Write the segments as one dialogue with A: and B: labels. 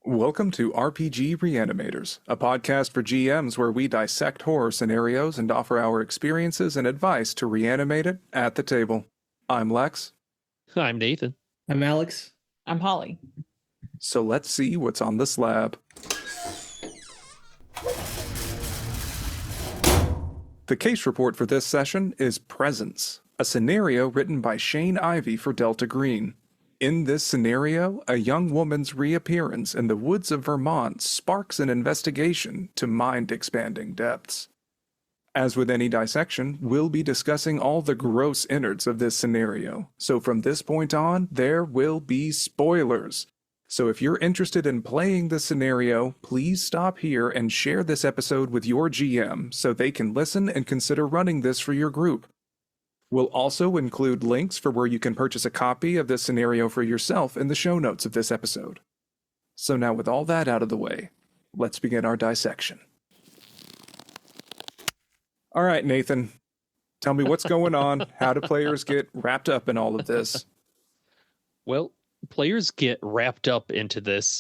A: Welcome to RPG Reanimators, a podcast for GMs where we dissect horror scenarios and offer our experiences and advice to reanimate it at the table. I'm Lex.
B: I'm Nathan.
C: I'm Alex.
D: I'm Holly.
A: So let's see what's on the slab. The case report for this session is Presence, a scenario written by Shane Ivey for Delta Green. In this scenario, a young woman's reappearance in the woods of Vermont sparks an investigation to mind-expanding depths. As with any dissection, we'll be discussing all the gross innards of this scenario, so from this point on, there will be spoilers. So if you're interested in playing this scenario, please stop here and share this episode with your GM so they can listen and consider running this for your group. We'll also include links for where you can purchase a copy of this scenario for yourself in the show notes of this episode. So now with all that out of the way, let's begin our dissection. All right, Nathan, tell me what's going on. How do players get wrapped up in all of this?
B: Well, players get wrapped up into this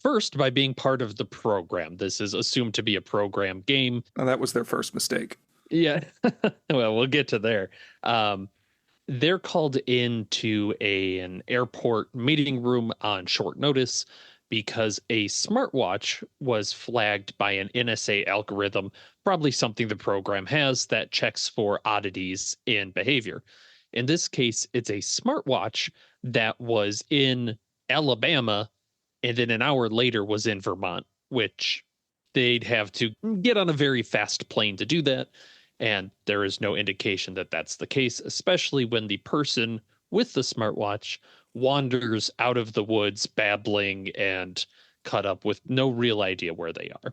B: first by being part of the program. This is assumed to be a program game.
A: Oh, that was their first mistake.
B: Yeah, well, we'll get to there. They're called into an airport meeting room on short notice because a smartwatch was flagged by an NSA algorithm, probably something the program has that checks for oddities in behavior. In this case, it's a smartwatch that was in Alabama and then an hour later was in Vermont, which they'd have to get on a very fast plane to do that. And there is no indication that that's the case, especially when the person with the smartwatch wanders out of the woods babbling and cut up with no real idea where they are.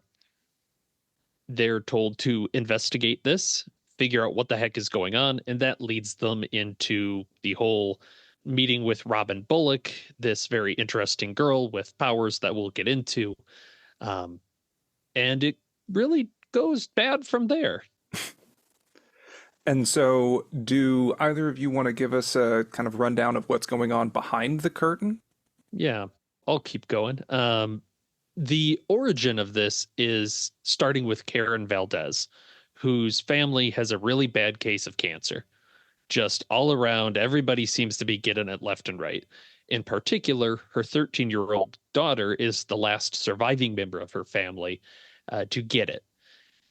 B: They're told to investigate this, figure out what the heck is going on, and that leads them into the whole meeting with Robin Bullock, this very interesting girl with powers that we'll get into. And it really goes bad from there.
A: And so, do either of you want to give us a kind of rundown of what's going on behind the curtain?
B: Yeah, I'll keep going. The origin of this is starting with Karen Valdez, whose family has a really bad case of cancer. Just all around, everybody seems to be getting it left and right. In particular, her 13-year-old daughter is the last surviving member of her family to get it.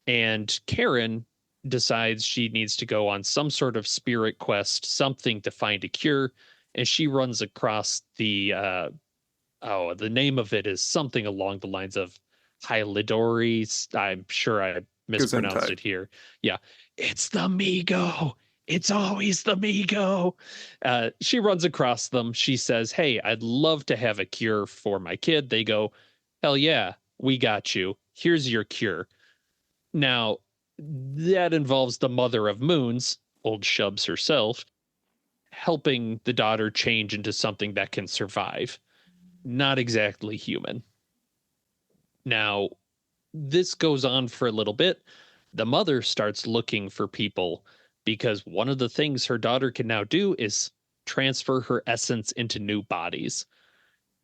B: And Karen decides she needs to go on some sort of spirit quest, something to find a cure, and she runs across the name of it is something along the lines of Hylidori. I'm sure I mispronounced it here. Yeah, it's the Migo. It's always the Migo. She runs across them. She says, "Hey, I'd love to have a cure for my kid." They go, "Hell yeah, we got you. Here's your cure." Now, that involves the Mother of Moons, old Shubs herself, helping the daughter change into something that can survive. Not exactly human. Now, this goes on for a little bit. The mother starts looking for people because one of the things her daughter can now do is transfer her essence into new bodies.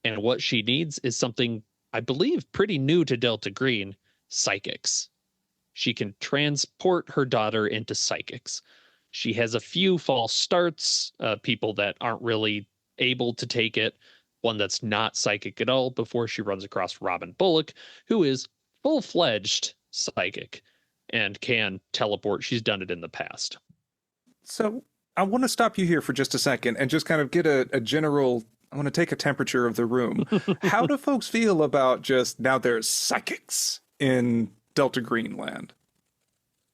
B: And what she needs is something, I believe, pretty new to Delta Green, psychics. She can transport her daughter into psychics. She has a few false starts, people that aren't really able to take it, one that's not psychic at all, before she runs across Robin Bullock, who is full-fledged psychic and can teleport. She's done it in the past.
A: So I want to stop you here for just a second and just kind of get a general, I want to take a temperature of the room. How do folks feel about just now there's psychics in Delta Greenland?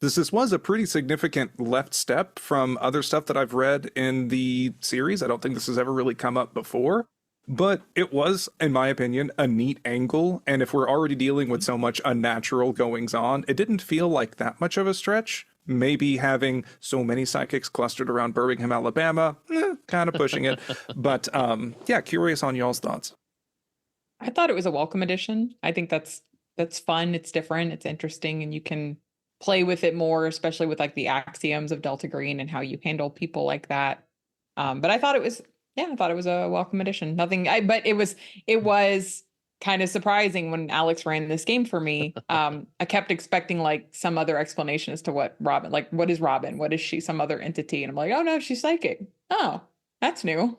A: This was a pretty significant left step from other stuff that I've read in the series. I don't think this has ever really come up before, but it was, in my opinion, a neat angle. And if we're already dealing with so much unnatural goings on, it didn't feel like that much of a stretch. Maybe having so many psychics clustered around Birmingham, Alabama, kind of pushing it. But yeah, curious on y'all's thoughts.
D: I thought it was a welcome addition. I think that's fun. It's different. It's interesting, and you can play with it more, especially with like the axioms of Delta Green and how you handle people like that. But I thought it was a welcome addition. But it was kind of surprising when Alex ran this game for me. I kept expecting like some other explanation as to what Robin, like, what is Robin? What is she? Some other entity? And I'm like, oh no, she's psychic. Oh, that's new.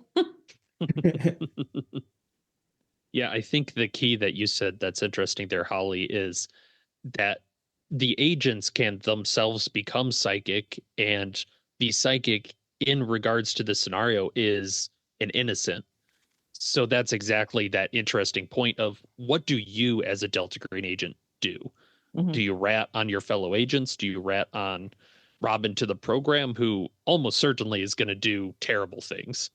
B: Yeah, I think the key that you said that's interesting there, Holly, is that the agents can themselves become psychic, and the psychic in regards to the scenario is an innocent. So that's exactly that interesting point of what do you as a Delta Green agent do? Do you rat on your fellow agents? Do you rat on Robin to the program, who almost certainly is going to do terrible things?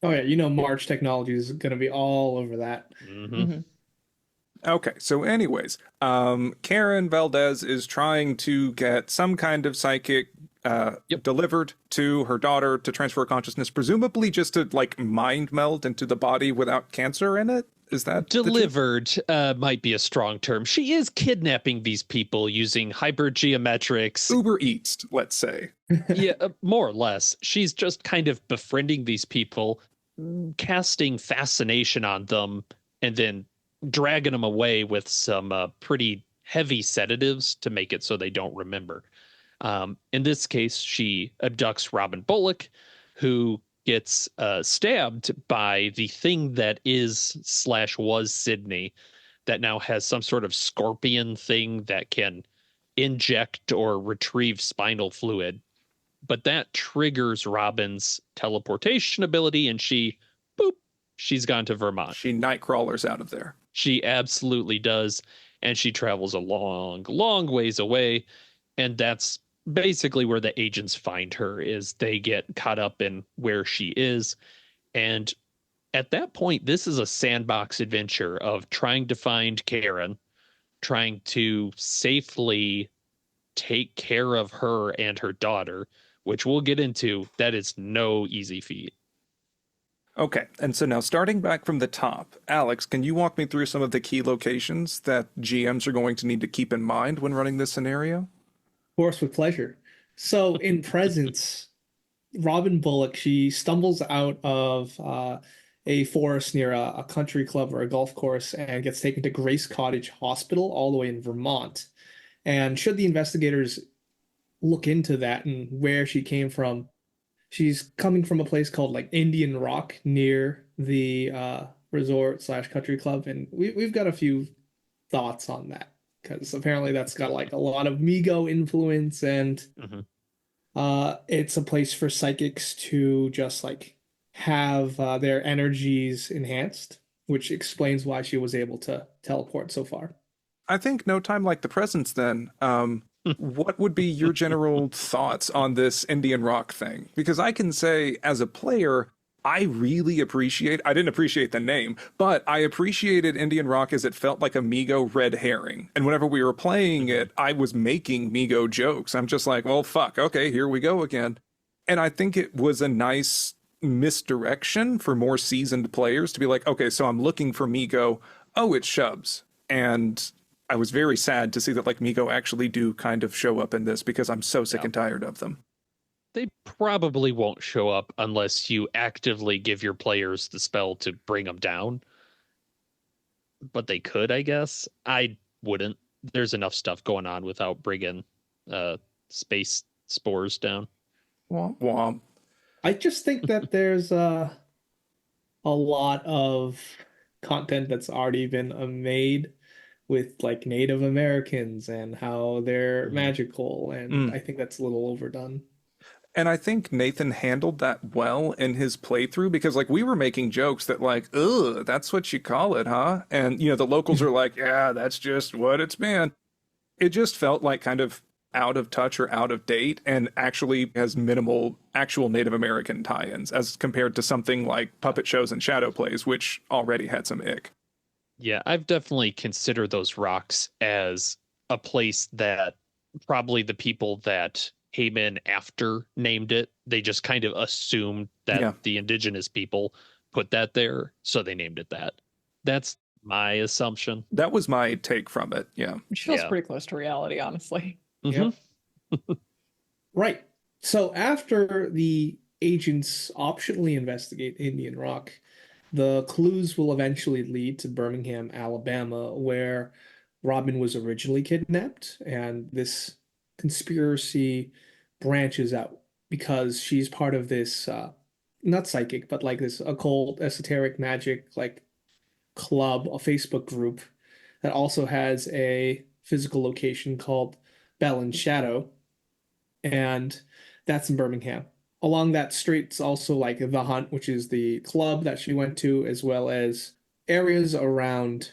C: Oh yeah, March Technology is going to be all over that.
A: Okay, so anyways, Karen Valdez is trying to get some kind of psychic delivered to her daughter to transfer consciousness, presumably just to like mind meld into the body without cancer in it. Is that
B: delivered? Might be a strong term. She is kidnapping these people using hypergeometrics.
A: Uber Eats, let's say.
B: Yeah, more or less. She's just kind of befriending these people, casting fascination on them, and then dragging them away with some pretty heavy sedatives to make it so they don't remember. In this case, she abducts Robin Bullock, who gets stabbed by the thing that is/was Sydney, that now has some sort of scorpion thing that can inject or retrieve spinal fluid. But that triggers Robin's teleportation ability, and she's gone to Vermont.
A: She night crawlers out of there.
B: She absolutely does. And she travels a long, long ways away. And that's basically where the agents find her, is they get caught up in where she is. And at that point, this is a sandbox adventure of trying to find Karen, trying to safely take care of her and her daughter, which we'll get into. That is no easy feat.
A: Okay, and so now starting back from the top, Alex, can you walk me through some of the key locations that GMs are going to need to keep in mind when running this scenario?
C: Of course, with pleasure. So in Presence, Robin Bullock, she stumbles out of a forest near a country club or a golf course and gets taken to Grace Cottage Hospital all the way in Vermont. And should the investigators look into that and where she came from, she's coming from a place called like Indian Rock near the resort/country club. And we've got a few thoughts on that, because apparently that's got like a lot of Migo influence, and it's a place for psychics to just like have their energies enhanced, which explains why she was able to teleport so far.
A: I think no time like the presence then. What would be your general thoughts on this Indian Rock thing? Because I can say as a player, I didn't appreciate the name, but I appreciated Indian Rock as it felt like a Migo red herring. And whenever we were playing it, I was making Migo jokes. I'm just like, well, fuck, okay, here we go again. And I think it was a nice misdirection for more seasoned players to be like, okay, so I'm looking for Migo. Oh, it's Shubs. And I was very sad to see that like Migo actually do kind of show up in this, because I'm so sick and tired of them.
B: They probably won't show up unless you actively give your players the spell to bring them down. But they could, I guess. I wouldn't. There's enough stuff going on without bringing space spores down.
A: Womp womp.
C: I just think that there's a lot of content that's already been made with like Native Americans and how they're magical, and I think that's a little overdone.
A: And I think Nathan handled that well in his playthrough, because like we were making jokes that like, ugh, that's what you call it, huh? And the locals are like, yeah, that's just what it's been. It just felt like kind of out of touch or out of date, and actually has minimal actual Native American tie-ins as compared to something like puppet shows and shadow plays, which already had some ick.
B: Yeah, I've definitely considered those rocks as a place that probably the people that came in after named it. They just kind of assumed that the indigenous people put that there, so they named it that. That's my assumption.
A: That was my take from it, yeah.
D: Which feels pretty close to reality, honestly.
C: Yep. Right. So after the agents optionally investigate Indian Rock, The clues will eventually lead to Birmingham, Alabama, where Robin was originally kidnapped, and this conspiracy branches out because she's part of this not psychic, but like this occult, esoteric magic like club, a Facebook group that also has a physical location called Bell and Shadow, and that's in Birmingham. Along that street's also like The Hunt, which is the club that she went to, as well as areas around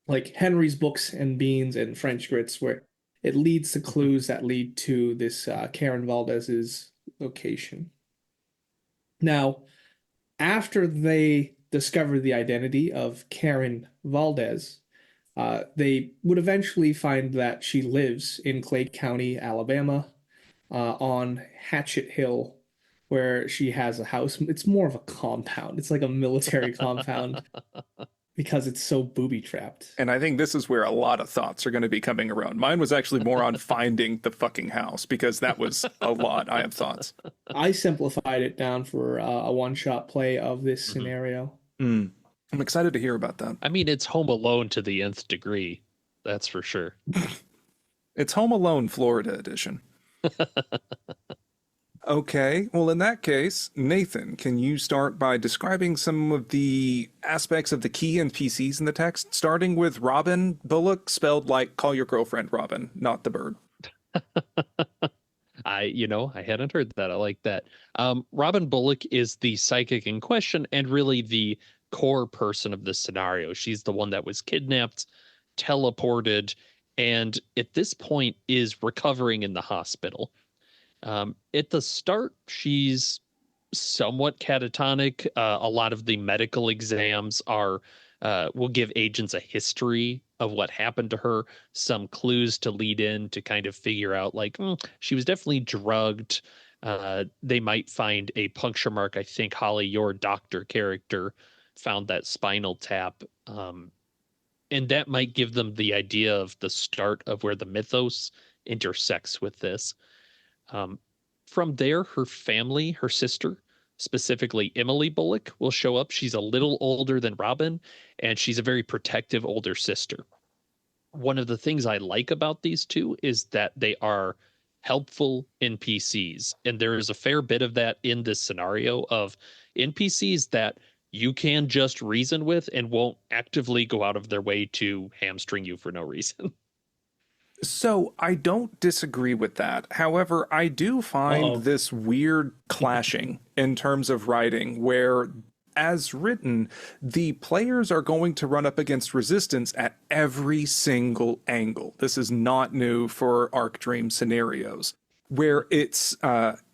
C: like Henry's Books and Beans and French Grits, where it leads to clues that lead to this Karen Valdez's location. Now, after they discover the identity of Karen Valdez, they would eventually find that she lives in Clay County, Alabama, on Hatchet Hill, where she has a house. It's more of a compound. It's like a military compound because it's so booby trapped.
A: And I think this is where a lot of thoughts are going to be coming around. Mine was actually more on finding the fucking house because that was a lot. I have thoughts.
C: I simplified it down for a one-shot play of this scenario.
A: I'm excited to hear about that.
B: I mean, it's Home Alone to the nth degree. That's for sure.
A: It's Home Alone Florida edition. Okay, well, in that case, Nathan, can you start by describing some of the aspects of the key NPCs in the text, starting with Robin Bullock, spelled like call your girlfriend Robin, not the bird.
B: I hadn't heard that. I like that. Robin Bullock is the psychic in question and really the core person of this scenario. She's the one that was kidnapped, teleported, and at this point is recovering in the hospital. At the start, she's somewhat catatonic. A lot of the medical exams will give agents a history of what happened to her, some clues to lead in to kind of figure out like, she was definitely drugged. They might find a puncture mark. I think Holly, your doctor character, found that spinal tap. And that might give them the idea of the start of where the mythos intersects with this. From there, her family, her sister, specifically Emily Bullock, will show up. She's a little older than Robin, and she's a very protective older sister. One of the things I like about these two is that they are helpful NPCs. And there is a fair bit of that in this scenario of NPCs that you can just reason with and won't actively go out of their way to hamstring you for no reason.
A: So I don't disagree with that. However, I do find this weird clashing in terms of writing where, as written, the players are going to run up against resistance at every single angle. This is not new for Arc Dream scenarios, where it's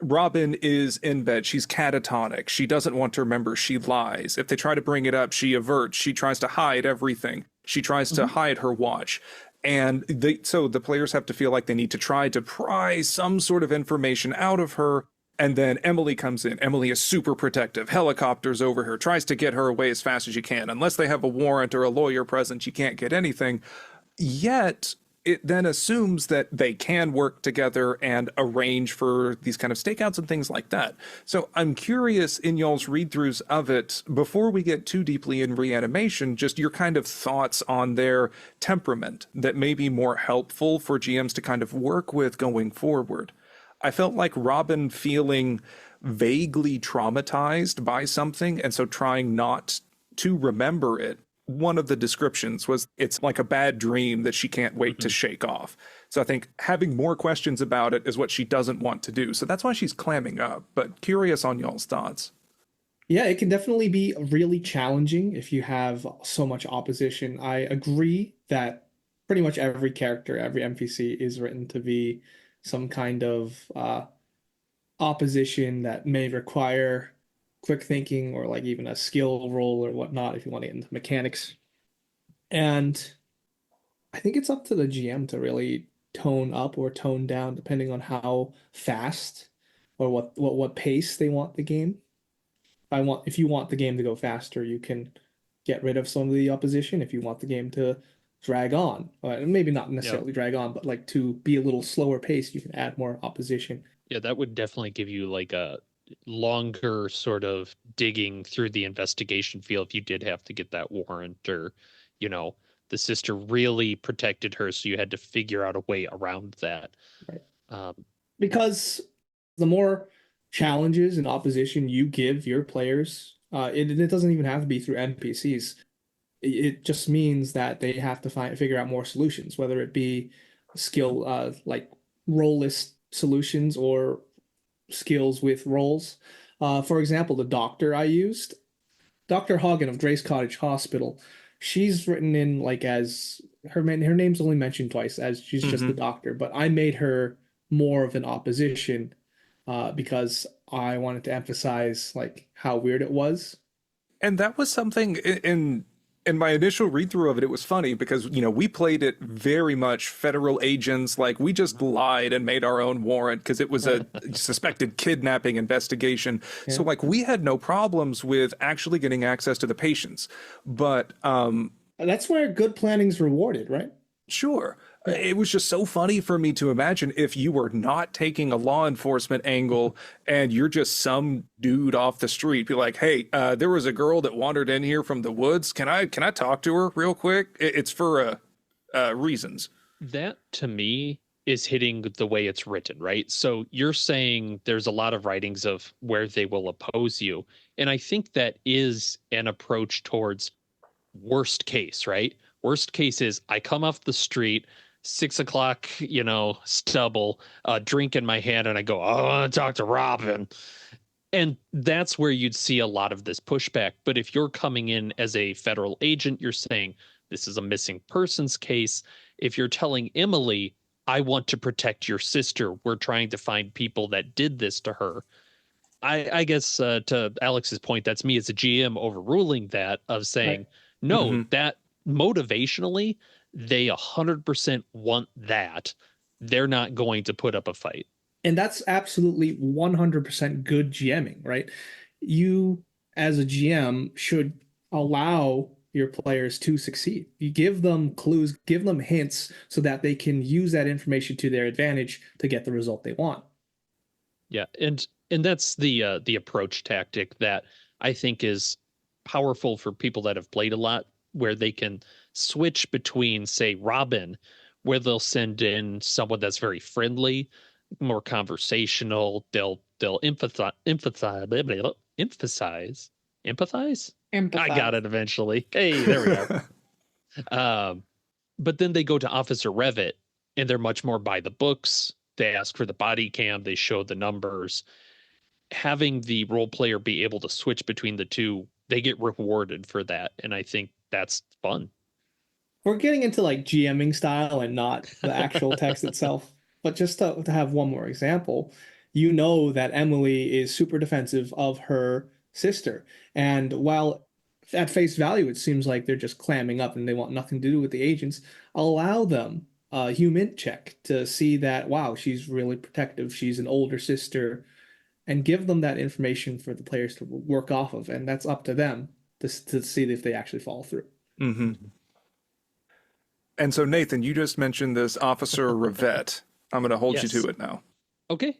A: Robin is in bed. She's catatonic. She doesn't want to remember. She lies. If they try to bring it up, she averts. She tries to hide everything. She tries to hide her watch. And so the players have to feel like they need to try to pry some sort of information out of her. And then Emily comes in. Emily is super protective, helicopters over her, tries to get her away as fast as you can. Unless they have a warrant or a lawyer present, you can't get anything. Yet it then assumes that they can work together and arrange for these kind of stakeouts and things like that. So I'm curious in y'all's read-throughs of it, before we get too deeply in Reanimation, just your kind of thoughts on their temperament that may be more helpful for GMs to kind of work with going forward. I felt like Robin feeling vaguely traumatized by something, and so trying not to remember it. One of the descriptions was it's like a bad dream that she can't wait to shake off. So I think having more questions about it is what she doesn't want to do. So that's why she's clamming up, but curious on y'all's thoughts.
C: Yeah, it can definitely be really challenging if you have so much opposition. I agree that pretty much every character, every NPC is written to be some kind of opposition that may require quick thinking or like even a skill roll or whatnot if you want to get into mechanics. And I think it's up to the GM to really tone up or tone down depending on how fast or what pace they want the game. If you want the game to go faster, you can get rid of some of the opposition. If you want the game to drag on, maybe not necessarily drag on, but like to be a little slower pace, you can add more opposition.
B: Yeah, that would definitely give you like a longer sort of digging through the investigation feel if you did have to get that warrant, or, you know, the sister really protected her, so you had to figure out a way around that.
C: Right.
B: Um,
C: Because the more challenges and opposition you give your players, it doesn't even have to be through NPCs. It just means that they have to figure out more solutions, whether it be skill like role list solutions or skills with roles. For example, the doctor I used, Dr. Hagen of Drace Cottage Hospital, she's written in like as her name's only mentioned twice as she's just the doctor, but I made her more of an opposition because I wanted to emphasize like how weird it was.
A: And that was something in my initial read through of it. It was funny because, you know, we played it very much federal agents. Like, we just lied and made our own warrant because it was a suspected kidnapping investigation. So,
C: Yeah.
A: like, we had no problems with actually getting access to the patients. But
C: That's where good planning's rewarded, right?
A: sure.
C: Yeah.
A: It was just so funny for me to imagine if you were not taking a law enforcement angle and you're just some dude off the street, be like, "Hey, there was a girl that wandered in here from the woods. Can I talk to her real quick? It's for reasons."
B: that to me is hitting the way it's written, right? So you're saying there's a lot of writings of where they will oppose you. And I think that is an approach towards worst case, right? Worst case is I come off the street, 6 o'clock, you know, stubble, drink in my hand, and I go, "Oh, I want to talk to Robin." And that's where you'd see a lot of this pushback. But if you're coming in as a federal agent, you're saying this is a missing persons case. If you're telling Emily, I want to protect your sister, we're trying to find people that did this to her. I guess to Alex's point, that's me as a GM overruling that, of saying,
C: Right.
B: no, that motivationally, they 100% want that. They're not going to put up a fight.
C: And that's absolutely 100% good GMing, right? You, as a GM, should allow your players to succeed. You give them clues, give them hints so that they can use that information to their advantage to get the result they want.
B: Yeah, and that's the approach tactic that I think is powerful for people that have played a lot, where they can switch between, say, Robin, where they'll send in someone that's very friendly, more conversational. They'll empathize. I got
D: Empathize.
B: it eventually. Hey, there we are. But then they go to Officer Revit, and they're much more by the books. They ask for the body cam, they show the numbers. Having the role player be able to switch between the two, they get rewarded for that. And I think that's fun.
C: We're getting into like GMing style and not the actual text itself. But just to have one more example, you know that Emily is super defensive of her sister. And while at face value, it seems like they're just clamming up and they want nothing to do with the agents, allow them a human check to see that, wow, she's really protective. She's an older sister, and give them that information for the players to work off of. And that's up to them to see if they actually follow through.
A: And so, Nathan, you just mentioned this Officer Rivette. I'm going to hold you
B: Yes.
A: to it now.
B: Okay.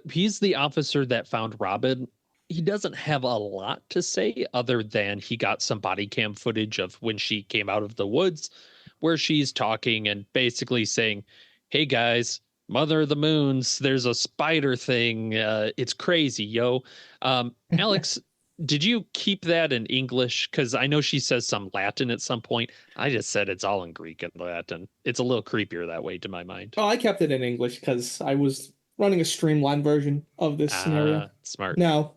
B: He's the officer that found Robin. He doesn't have a lot to say other than he got some body cam footage of when she came out of the woods, where she's talking and basically saying, "Hey guys, Mother of the Moons, there's a spider thing. It's crazy, yo." Alex, did you keep that in English? Because I know she says some Latin at some point. I just said it's all in Greek and Latin. It's a little creepier that way to my mind.
C: Oh, I kept it in English because I was running a streamlined version of this scenario.
B: Smart.
C: Now,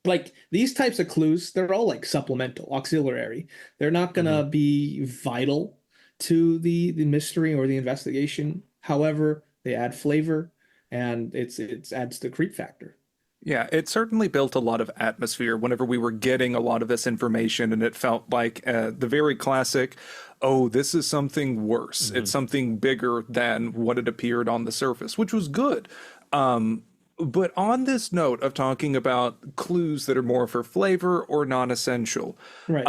C: like these types of clues, they're all like supplemental, auxiliary. They're not gonna be vital to the mystery or the investigation. However, they add flavor and it adds the creep factor.
A: Yeah, it certainly built a lot of atmosphere whenever we were getting a lot of this information, and it felt like the very classic, oh, this is something worse. It's something bigger than what it appeared on the surface, which was good. But on this note of talking about clues that are more for flavor or non-essential,
C: Right.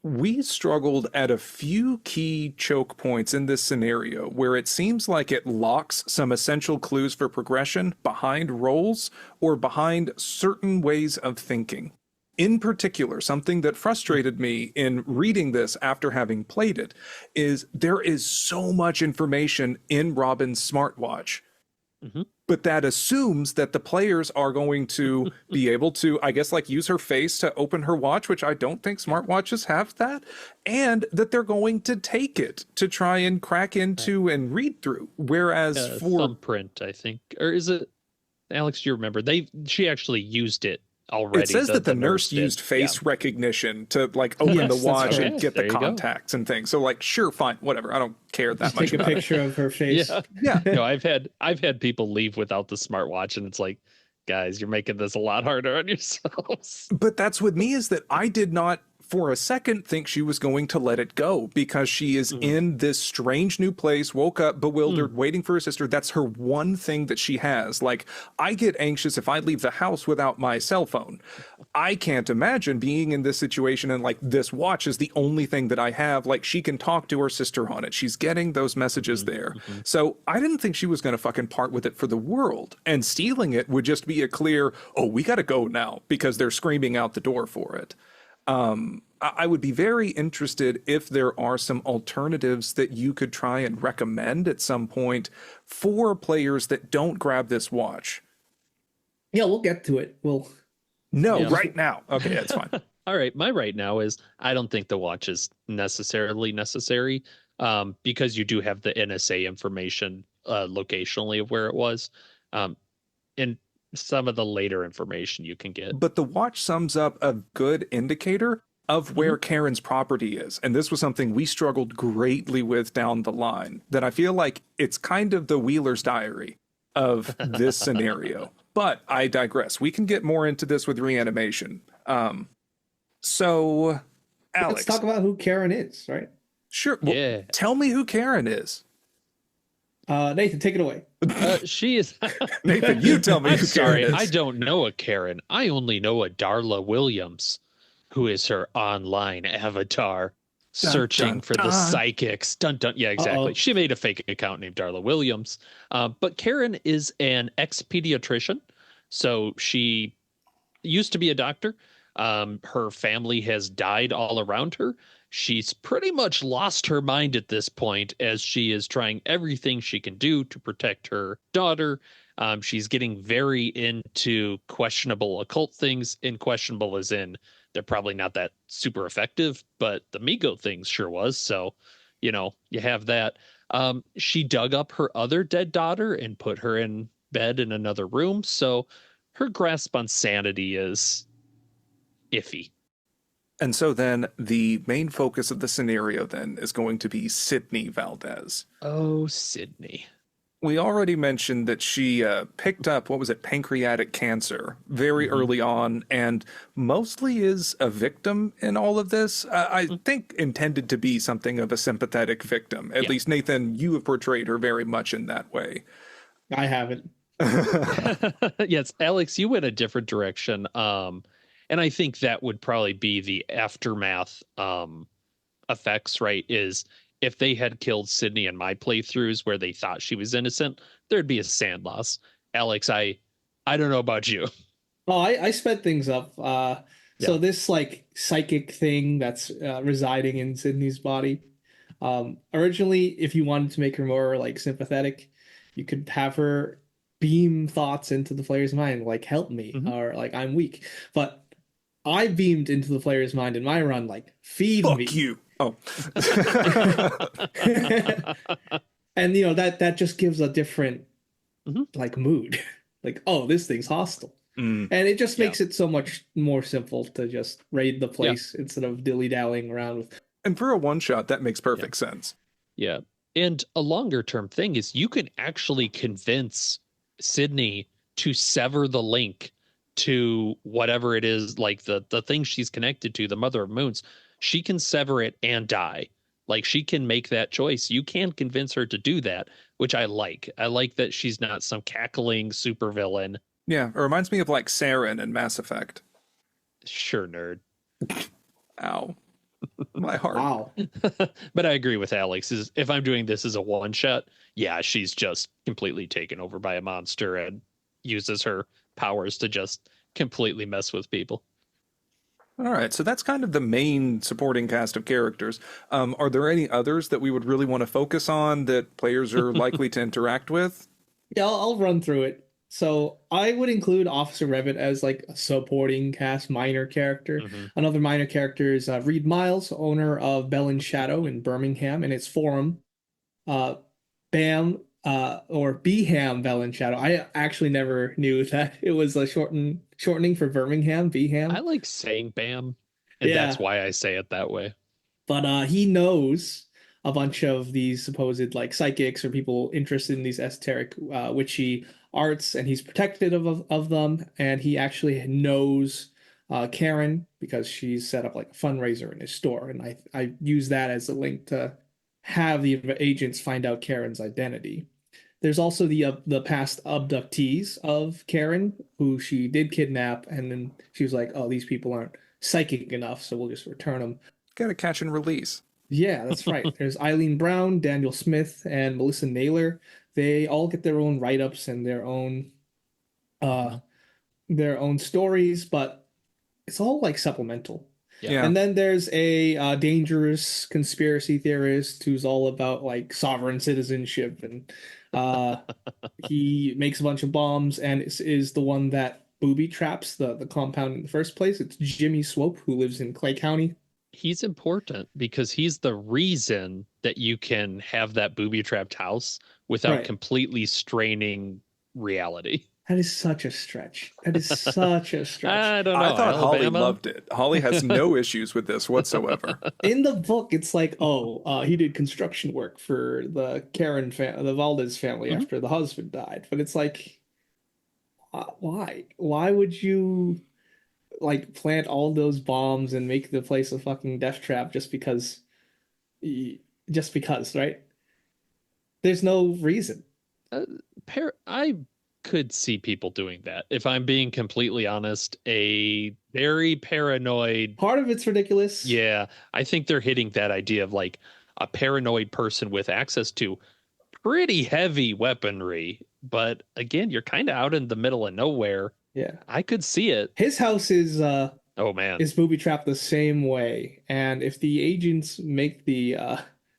A: We struggled at a few key choke points in this scenario where it seems like it locks some essential clues for progression behind roles or behind certain ways of thinking. In particular, something that frustrated me in reading this after having played it is there is so much information in Robin's smartwatch,
B: Mhm.
A: but that assumes that the players are going to be able to, I guess, like use her face to open her watch, which I don't think smartwatches have that, and that they're going to take it to try and crack into and read through. Whereas for
B: thumbprint, I think, or is it Alex? Do you remember? She actually used it already.
A: it says that the nurse
B: did.
A: used face recognition to like open
C: Yes,
A: the
C: that's
A: watch
C: correct.
A: and get the
B: There you go.
A: contacts and things. So like, sure, fine, whatever. I don't care that
C: Just
A: much
C: take a
A: about it.
C: picture of her face.
B: Yeah.
A: Yeah.
B: No, I've had people leave without the smartwatch, and it's like, guys, you're making this a lot harder on yourselves.
A: But that's with me is that I did not for a second think she was going to let it go because she is in this strange new place, woke up bewildered, waiting for her sister. That's her one thing that she has. Like, I get anxious if I leave the house without my cell phone. I can't imagine being in this situation and like this watch is the only thing that I have. Like, she can talk to her sister on it. She's getting those messages there. So I didn't think she was going to fucking part with it for the world. And stealing it would just be a clear, oh, we got to go now because they're screaming out the door for it. I would be very interested if there are some alternatives that you could try and recommend at some point for players that don't grab this watch.
C: Yeah, we'll get to it.
A: No,
B: Yeah.
A: right now. Okay, that's fine.
B: All right, my right now is I don't think the watch is necessarily necessary, because you do have the NSA information locationally of where it was, and some of the later information you can get.
A: But the watch sums up a good indicator of where Karen's property is. And this was something we struggled greatly with down the line, that I feel like it's kind of the Wheeler's diary of this scenario. But I digress. We can get more into this with reanimation. So, Alex.
C: Let's talk about who Karen is, right?
A: Sure. Well,
B: Yeah.
A: tell me who Karen is.
C: Nathan, take it away.
B: She is.
A: Nathan, you tell me
B: I'm
A: who
B: sorry,
A: Karen is.
B: I don't know a Karen. I only know a Darla Williams, who is her online avatar, searching
A: dun,
B: for the
A: dun.
B: psychics. Dun dun. Yeah, exactly.
C: Uh-oh.
B: She made a fake account named Darla Williams. But Karen is an ex-pediatrician, so she used to be a doctor. Her family has died all around her. She's pretty much lost her mind at this point as she is trying everything she can do to protect her daughter. She's getting very into questionable occult things, and questionable as in they're probably not that super effective, but the Migo things sure was. So, you have that. She dug up her other dead daughter and put her in bed in another room. So her grasp on sanity is iffy.
A: And so then the main focus of the scenario then is going to be Sydney Valdez.
B: Oh, Sydney.
A: We already mentioned that she picked up, what was it, pancreatic cancer very early on, and mostly is a victim in all of this. I think intended to be something of a sympathetic victim. At least, Nathan, you have portrayed her very much in that way.
C: I haven't.
B: Yes, Alex, you went a different direction. And I think that would probably be the aftermath effects, right? Is if they had killed Sydney in my playthroughs where they thought she was innocent, there'd be a sand loss. Alex, I don't know about you.
C: Oh, I sped things up. So this like psychic thing that's residing in Sydney's body. Originally, if you wanted to make her more like sympathetic, you could have her beam thoughts into the player's mind, like "help me" or like "I'm weak." But I beamed into the player's mind in my run, like "feed me."
A: Fuck you. Oh.
C: And that just gives a different like mood. Like, oh, this thing's hostile. And it just makes it so much more simple to just raid the place instead of dilly-dallying around with.
A: And for a one-shot, that makes perfect sense.
B: Yeah. And a longer term thing is you can actually convince Sydney to sever the link to whatever it is, like the thing she's connected to, the Mother of Moons. She can sever it and die. Like, she can make that choice. You can convince her to do that, which I like. I like that she's not some cackling supervillain.
A: Yeah, it reminds me of like Saren in Mass Effect.
B: Sure, nerd.
A: Ow. My heart.
C: Wow.
B: But I agree with Alex. Is if I'm doing this as a one shot, yeah, she's just completely taken over by a monster and uses her powers to just completely mess with people.
A: All right, so that's kind of the main supporting cast of characters. Are there any others that we would really want to focus on that players are likely to interact with?
C: Yeah, I'll run through it. So I would include Officer Revit as like a supporting cast minor character.
B: Hmm.
C: Another minor character is Reed Miles, owner of Bell and Shadow in Birmingham, and its forum. Uh, Bam, or Beham Bell and Shadow. I actually never knew that it was a shortening for Birmingham,
B: I
C: Beham.
B: like saying "bam," and that's
C: Yeah,
B: why I say it that way.
C: but he knows a bunch of these supposed like psychics or people interested in these esoteric witchy arts, and he's protective of them. And he actually knows Karen because she's set up like a fundraiser in his store, and I use that as a link to have the agents find out Karen's identity. There's also the past abductees of Karen, who she did kidnap, and then she was like, "Oh, these people aren't psychic enough, so we'll just return them."
A: Gotta catch and release.
C: Yeah, that's right. There's Eileen Brown, Daniel Smith, and Melissa Naylor. They all get their own write-ups and uh
B: Mhm.
C: their own stories, but it's all like supplemental.
B: Yeah.
A: Yeah.
C: And then there's a dangerous conspiracy theorist who's all about like sovereign citizenship, and uh he makes a bunch of bombs and is the one that booby traps the compound in the first place. It's Jimmy Swope, who lives in Clay County.
B: He's important because he's the reason that you can have that booby trapped house without
C: Right.
B: completely straining reality.
C: That is such a stretch. That is such a stretch.
B: I don't
A: I
B: know.
A: thought Holly
B: Alabama?
A: loved it. Holly has no issues with this whatsoever.
C: In the book, it's like, oh, he did construction work for the Valdez family
B: Mhm.
C: after the husband died. But it's like, why? Why would you like plant all those bombs and make the place a fucking death trap just because? Just because, right? There's no reason.
B: Uh, I could see people doing that. If I'm being completely honest, a very paranoid.
C: Part of it's ridiculous.
B: Yeah, I think they're hitting that idea of like a paranoid person with access to pretty heavy weaponry. But again, you're kind of out in the middle of nowhere.
C: Yeah.
B: I could see it.
C: His house
B: Oh man.
C: is booby trapped the same way. And if the agents make the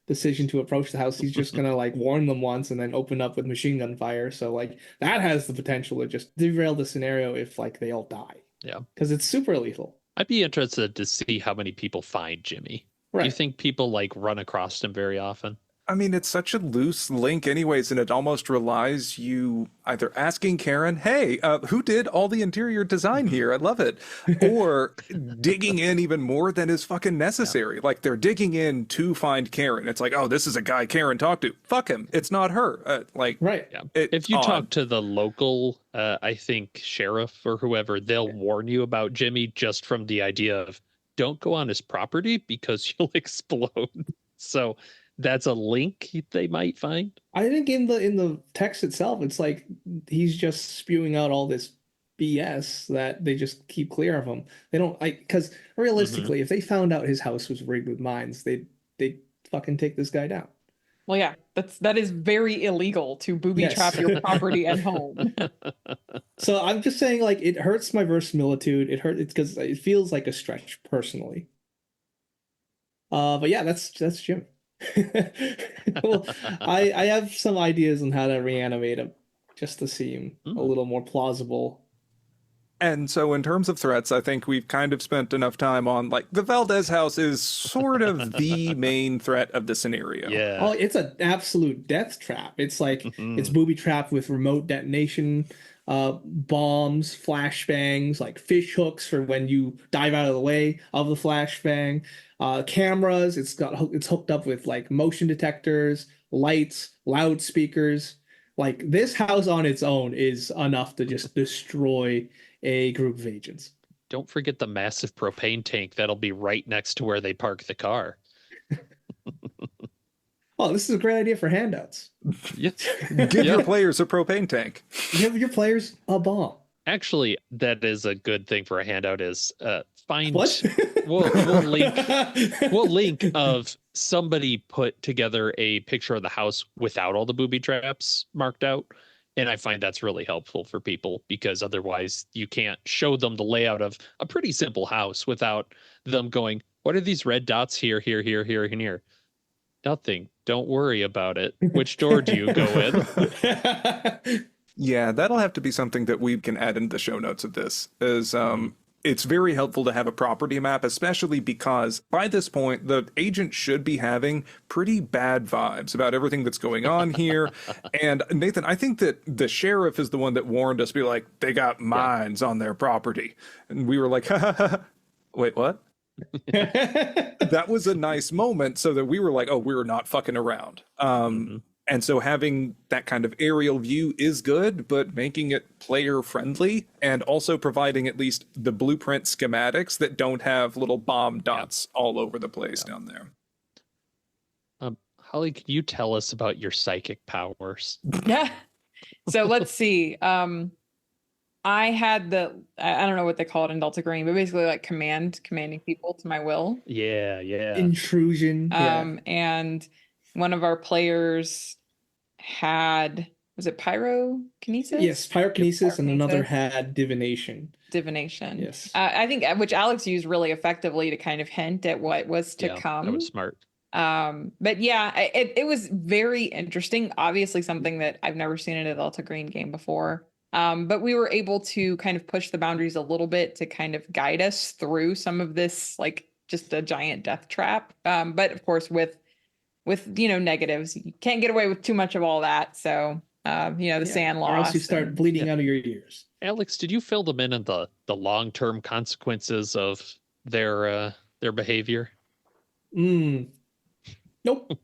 C: decision to approach the house, he's just gonna like warn them once and then open up with machine gun fire. So like that has the potential to just derail the scenario if like they all die.
B: Yeah.
C: Because it's super lethal.
B: I'd be interested to see how many people find Jimmy. Do you
C: Right.
B: think people like run across him very often?
A: I mean, it's such a loose link, anyways, and it almost relies you either asking Karen, hey, who did all the interior design here? I love it. Or digging in even more than is fucking necessary. Like, they're digging in to find Karen. It's like, oh, this is a guy Karen talked to. Fuck him. It's not her.
C: Right.
B: Yeah.
A: It's
B: If you
A: odd.
B: talk to the local, I think sheriff or whoever, they'll warn you about Jimmy just from the idea of don't go on his property because you'll explode. So that's a link they might find.
C: I think in the text itself, it's like he's just spewing out all this BS that they just keep clear of him. They don't like because
B: Mhm.
C: realistically, if they found out his house was rigged with mines, they fucking take this guy down.
D: Well, yeah, that is very illegal to booby
C: Yes.
D: trap your property at home.
C: So I'm just saying, like, it hurts my verisimilitude. It's because it feels like a stretch personally. But yeah, that's Jim. Well, I have some ideas on how to reanimate him just to seem a
B: Mm.
C: little more plausible.
A: And so, in terms of threats, I think we've kind of spent enough time on like the Valdez house is sort of the main threat of the scenario.
C: Oh,
B: Yeah.
C: it's an absolute death trap. It's like it's
B: Mhm.
C: booby trapped with remote detonation, bombs, flashbangs, like fish hooks for when you dive out of the way of the flashbang, cameras. It's hooked up with like motion detectors, lights, loudspeakers. Like this house on its own is enough to just destroy a group of agents.
B: Don't forget the massive propane tank that'll be right next to where they park the car.
C: Oh, this is a great idea for handouts.
B: Yeah.
A: Give
B: Yeah.
A: your players a propane tank.
C: Give your players a bomb.
B: Actually, that is a good thing for a handout is find
C: What?
B: we'll link of somebody put together a picture of the house without all the booby traps marked out. And I find that's really helpful for people because otherwise you can't show them the layout of a pretty simple house without them going, what are these red dots here, here, here, here, and here? Nothing. Don't worry about it. Which door do you go in?
A: Yeah, that'll have to be something that we can add into the show notes of this. It's very helpful to have a property map, especially because by this point, the agent should be having pretty bad vibes about everything that's going on here. And Nathan, I think that the sheriff is the one that warned us, be like, they got mines on their property. And we were like, ha, ha, ha. Wait, what? That was a nice moment so that we were like, oh, we're not fucking around. And so having that kind of aerial view is good, but making it player friendly and also providing at least the blueprint schematics that don't have little bomb dots all over the place down there.
B: Holly, can you tell us about your psychic powers?
D: Yeah. So let's see. I had I don't know what they call it in Delta Green, but basically like commanding people to my will.
B: Yeah.
C: Intrusion.
D: And one of our players was it pyrokinesis?
C: Yes, pyrokinesis, and another
D: Pyrokinesis.
C: had divination.
D: Yes. I think which Alex used really effectively to kind of hint at what was to come.
B: That was smart.
D: But yeah, it was very interesting. Obviously something that I've never seen in a Delta Green game before. But we were able to kind of push the boundaries a little bit to kind of guide us through some of this, like just a giant death trap. But of course with negatives, you can't get away with too much of all that. So the sand loss,
C: or else you start bleeding out of your ears.
B: Alex, did you fill them in on the long-term consequences of their behavior?
C: Nope.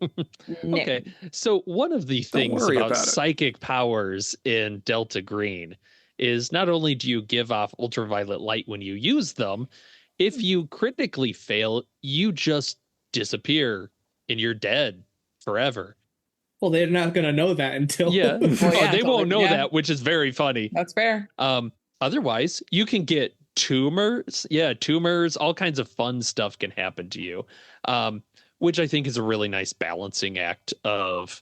B: Okay, so one of the things about psychic powers in Delta Green is not only do you give off ultraviolet light when you use them, if you critically fail, you just disappear and you're dead forever.
C: Well, they're not going to know that until...
B: They won't know that, which is very funny.
D: That's fair.
B: Otherwise, you can get tumors. Yeah, tumors, all kinds of fun stuff can happen to you, which I think is a really nice balancing act of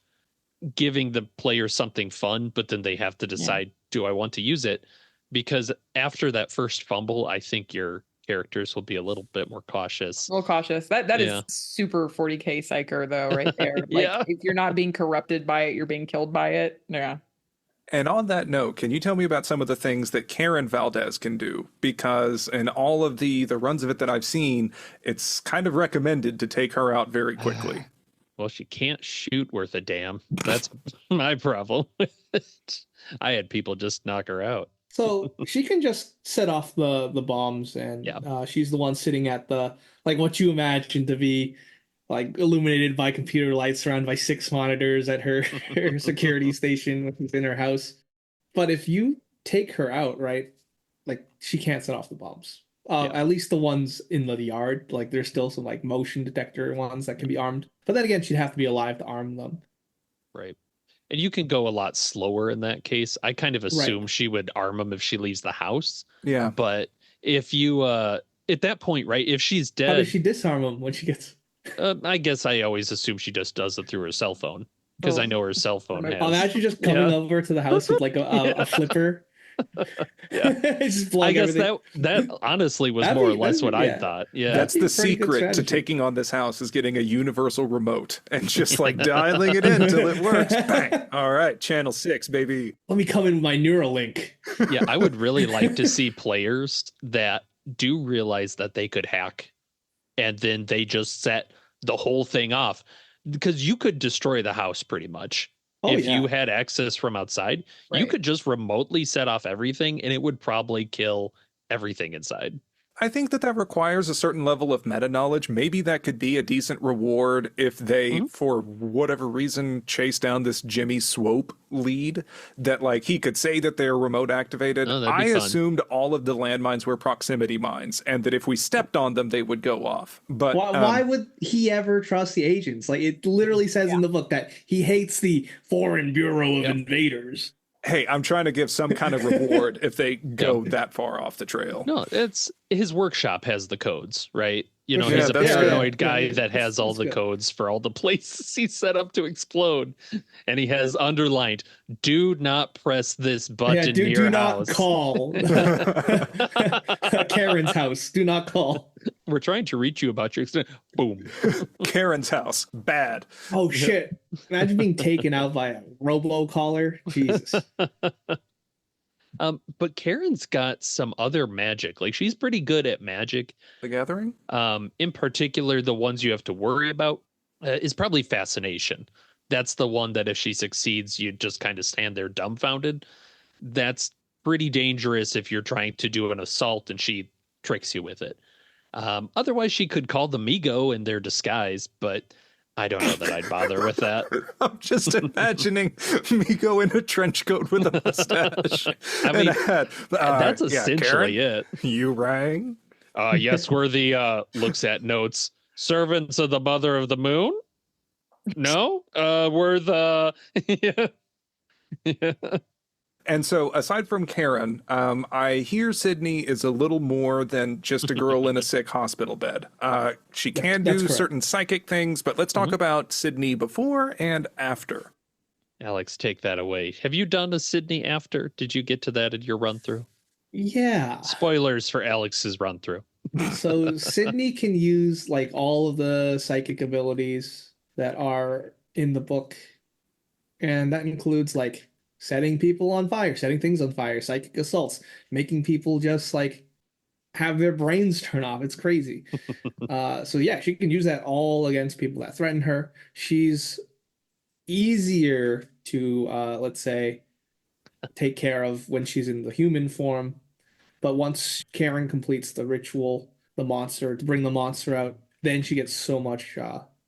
B: giving the player something fun, but then they have to decide, do I want to use it? Because after that first fumble, I think your characters will be a little bit more cautious.
D: That is super 40k psyker though, right there. Like if you're not being corrupted by it, you're being killed by it. Yeah.
A: And on that note, can you tell me about some of the things that Karen Valdez can do? Because in all of the runs of it that I've seen, it's kind of recommended to take her out very quickly.
B: Well, she can't shoot worth a damn. That's my problem. I had people just knock her out.
C: So she can just set off the bombs, and she's the one sitting at the, like what you imagine to be like illuminated by computer lights, surrounded by 6 monitors at her security station, which is in her house. But if you take her out, right, like she can't set off the bombs. At least the ones in the yard, like there's still some like motion detector ones that can be armed. But then again, she'd have to be alive to arm them.
B: Right. And you can go a lot slower in that case. I kind of assume she would arm them if she leaves the house.
A: Yeah.
B: But if you, at that point, right, if she's dead...
C: How does she disarm them when she gets...
B: I guess I always assume she just does it through her cell phone. Because I know her cell phone has...
C: Imagine just coming over to the house with like a flipper.
B: I guess that honestly was more or less what I thought. Yeah,
A: that's the secret to taking on this house, is getting a universal remote and just like dialing it in until it works. Bang! All right, channel 6, baby.
C: Let me come in with my Neuralink.
B: Yeah, I would really like to see players that do realize that they could hack, and then they just set the whole thing off, because you could destroy the house pretty much. If you had access from outside, you could just remotely set off everything and it would probably kill everything inside.
A: I think that requires a certain level of meta knowledge. Maybe that could be a decent reward if they, for whatever reason, chase down this Jimmy Swope lead, that like he could say that they're remote activated. I assumed all of the landmines were proximity mines, and that if we stepped on them, they would go off. But
C: why would he ever trust the agents? Like it literally says in the book that he hates the Foreign Bureau of Invaders.
A: Hey, I'm trying to give some kind of reward if they go
B: Yeah.
A: that far off the trail.
B: No, it's his workshop has the codes, right? You know,
C: Yeah,
B: he's a
A: that's
B: paranoid
C: good.
B: guy
C: Yeah,
B: that has all
C: that's
B: the
C: good.
B: codes for all the places he set up to explode. And he has underlined, do not press this
C: Yeah,
B: button
C: do
B: near
C: not
B: house.
C: call Karen's house. Do not call.
B: We're trying to reach you about your extent. Boom.
A: Karen's house. Bad.
C: Oh
B: Yep.
C: shit! Imagine being taken out by a robo-caller. Jesus.
B: But Karen's got some other magic. Like she's pretty good at magic.
A: The Gathering?
B: In particular, the ones you have to worry about is probably fascination. That's the one that if she succeeds, you just kind of stand there dumbfounded. That's pretty dangerous if you're trying to do an assault and she tricks you with it. Otherwise, she could call the Migo in their disguise, but I don't know that I'd bother with that.
A: I'm just imagining Miko in a trench coat with a mustache
B: I
A: and
B: mean,
A: a hat.
B: that's
A: Yeah,
B: essentially
A: Karen,
B: it.
A: you rang?
B: Yes, we're the looks at notes. Servants of the Mother of the Moon? No? We're the yeah.
A: And so, aside from Karen, I hear Sydney is a little more than just a girl in a sick hospital bed. She can
C: That's
A: do
C: correct.
A: certain psychic things, but let's talk about Sydney before and after.
B: Alex, take that away. Have you done a Sydney after? Did you get to that in your run through?
C: Yeah.
B: Spoilers for Alex's run through.
C: So Sydney can use like all of the psychic abilities that are in the book, and that includes like setting people on fire, setting things on fire, psychic assaults, making people just like have their brains turn off. It's crazy. So yeah, she can use that all against people that threaten her. She's easier to let's say take care of when she's in the human form. But once Karen completes the ritual, the monster to bring the monster out, then she gets so much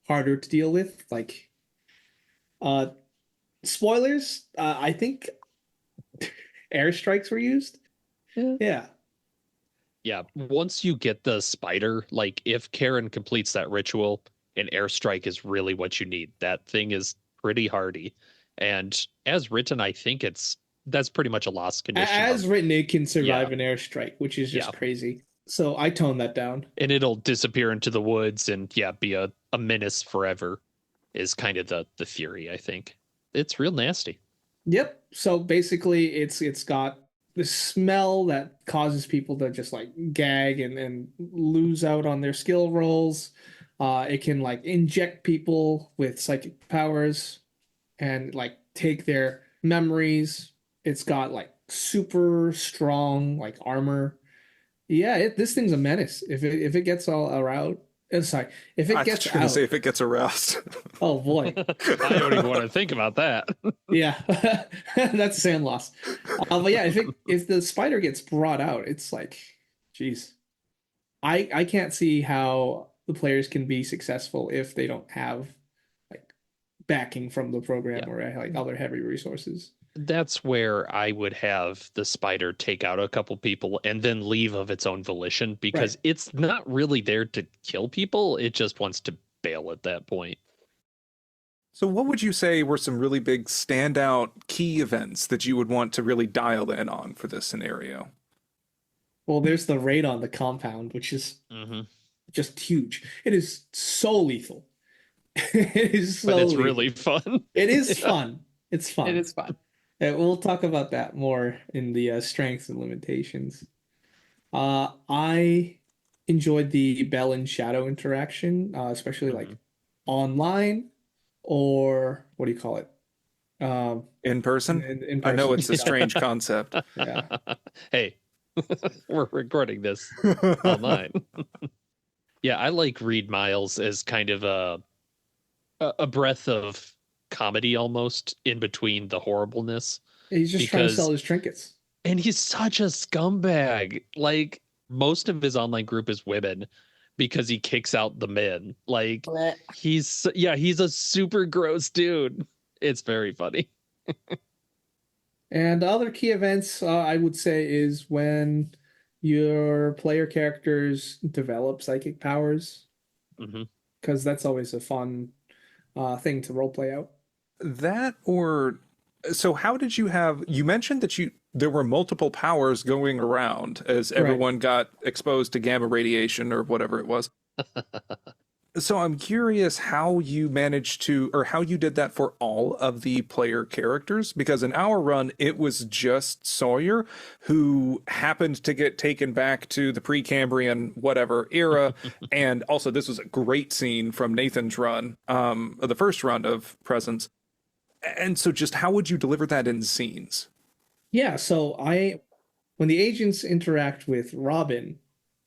C: harder to deal with. Like, uh, spoilers. I think airstrikes were used.
B: Yeah.
C: Yeah,
B: Yeah, once you get the spider, like if Karen completes that ritual, an airstrike is really what you need. That thing is pretty hardy. And as written, I think that's pretty much a lost condition.
C: as written, it can survive
B: Yeah.
C: an airstrike, which is just
B: Yeah.
C: crazy. So I toned that down.
B: And it'll disappear into the woods and be a menace forever is kind of the theory, I think. It's real nasty.
C: Yep. So basically, it's got the smell that causes people to just like gag and lose out on their skill rolls. It can like inject people with psychic powers and like take their memories. It's got like super strong like armor. Yeah, this thing's a menace. If it gets all around, sorry, if it
A: I
C: gets
A: was going to
C: out,
A: say if it gets aroused.
C: oh boy.
B: I don't even want to think about that.
C: Yeah, that's sand loss. But yeah, if the spider gets brought out, it's like, geez, I can't see how the players can be successful if they don't have like backing from the program
B: Yeah.
C: or like other heavy resources.
B: That's where I would have the spider take out a couple people and then leave of its own volition because
C: Right.
B: it's not really there to kill people. It just wants to bail at that point.
A: So, what would you say were some really big standout key events that you would want to really dial in on for this scenario?
C: Well, there's the raid on the compound, which is
B: Mm-hmm.
C: just huge. It is so lethal. It is so
B: But it's
C: lethal.
B: really fun.
C: It is fun. It's fun.
D: It is fun.
C: We'll talk about that more in the strengths and limitations. I enjoyed the Bell and Shadow interaction, especially like online or what do you call it?
A: In person?
C: In
A: I know
C: person.
A: it's a strange concept.
C: Yeah.
B: Hey, we're recording this online. Yeah, I like Reed Miles as kind of a breath of comedy almost in between the horribleness.
C: He's just trying to
B: Because-
C: sell his trinkets.
B: And he's such a scumbag. Like most of his online group is women because he kicks out the men. Like he's a super gross dude. It's very funny.
C: And the other key events, I would say, is when your player characters develop psychic powers,
B: Mm-hmm.
C: because that's always a fun thing to roleplay out.
A: That or So how did you mentioned that there were multiple powers going around as
C: Right.
A: everyone got exposed to gamma radiation or whatever it was. So I'm curious how you managed to, or how you did that for all of the player characters, because in our run, it was just Sawyer who happened to get taken back to the Precambrian whatever era. And also, this was a great scene from Nathan's run, the first run of Presence. And so just how would you deliver that in scenes?
C: Yeah, so when the agents interact with Robin,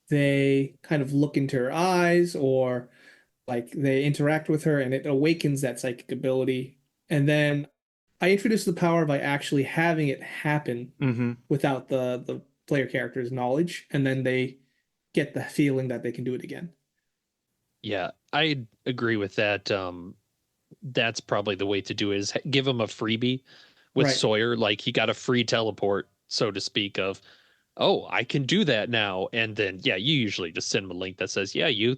C: they kind of look into her eyes or like they interact with her and it awakens that psychic ability. And then I introduce the power by actually having it happen
A: Mm-hmm.
C: without the player character's knowledge, and then they get the feeling that they can do it again.
B: Yeah, I agree with that. That's probably the way to do it is give him a freebie with
C: Right.
B: Sawyer. Like he got a free teleport, so to speak, of, oh, I can do that now. And then, yeah, you usually just send him a link that says, yeah, you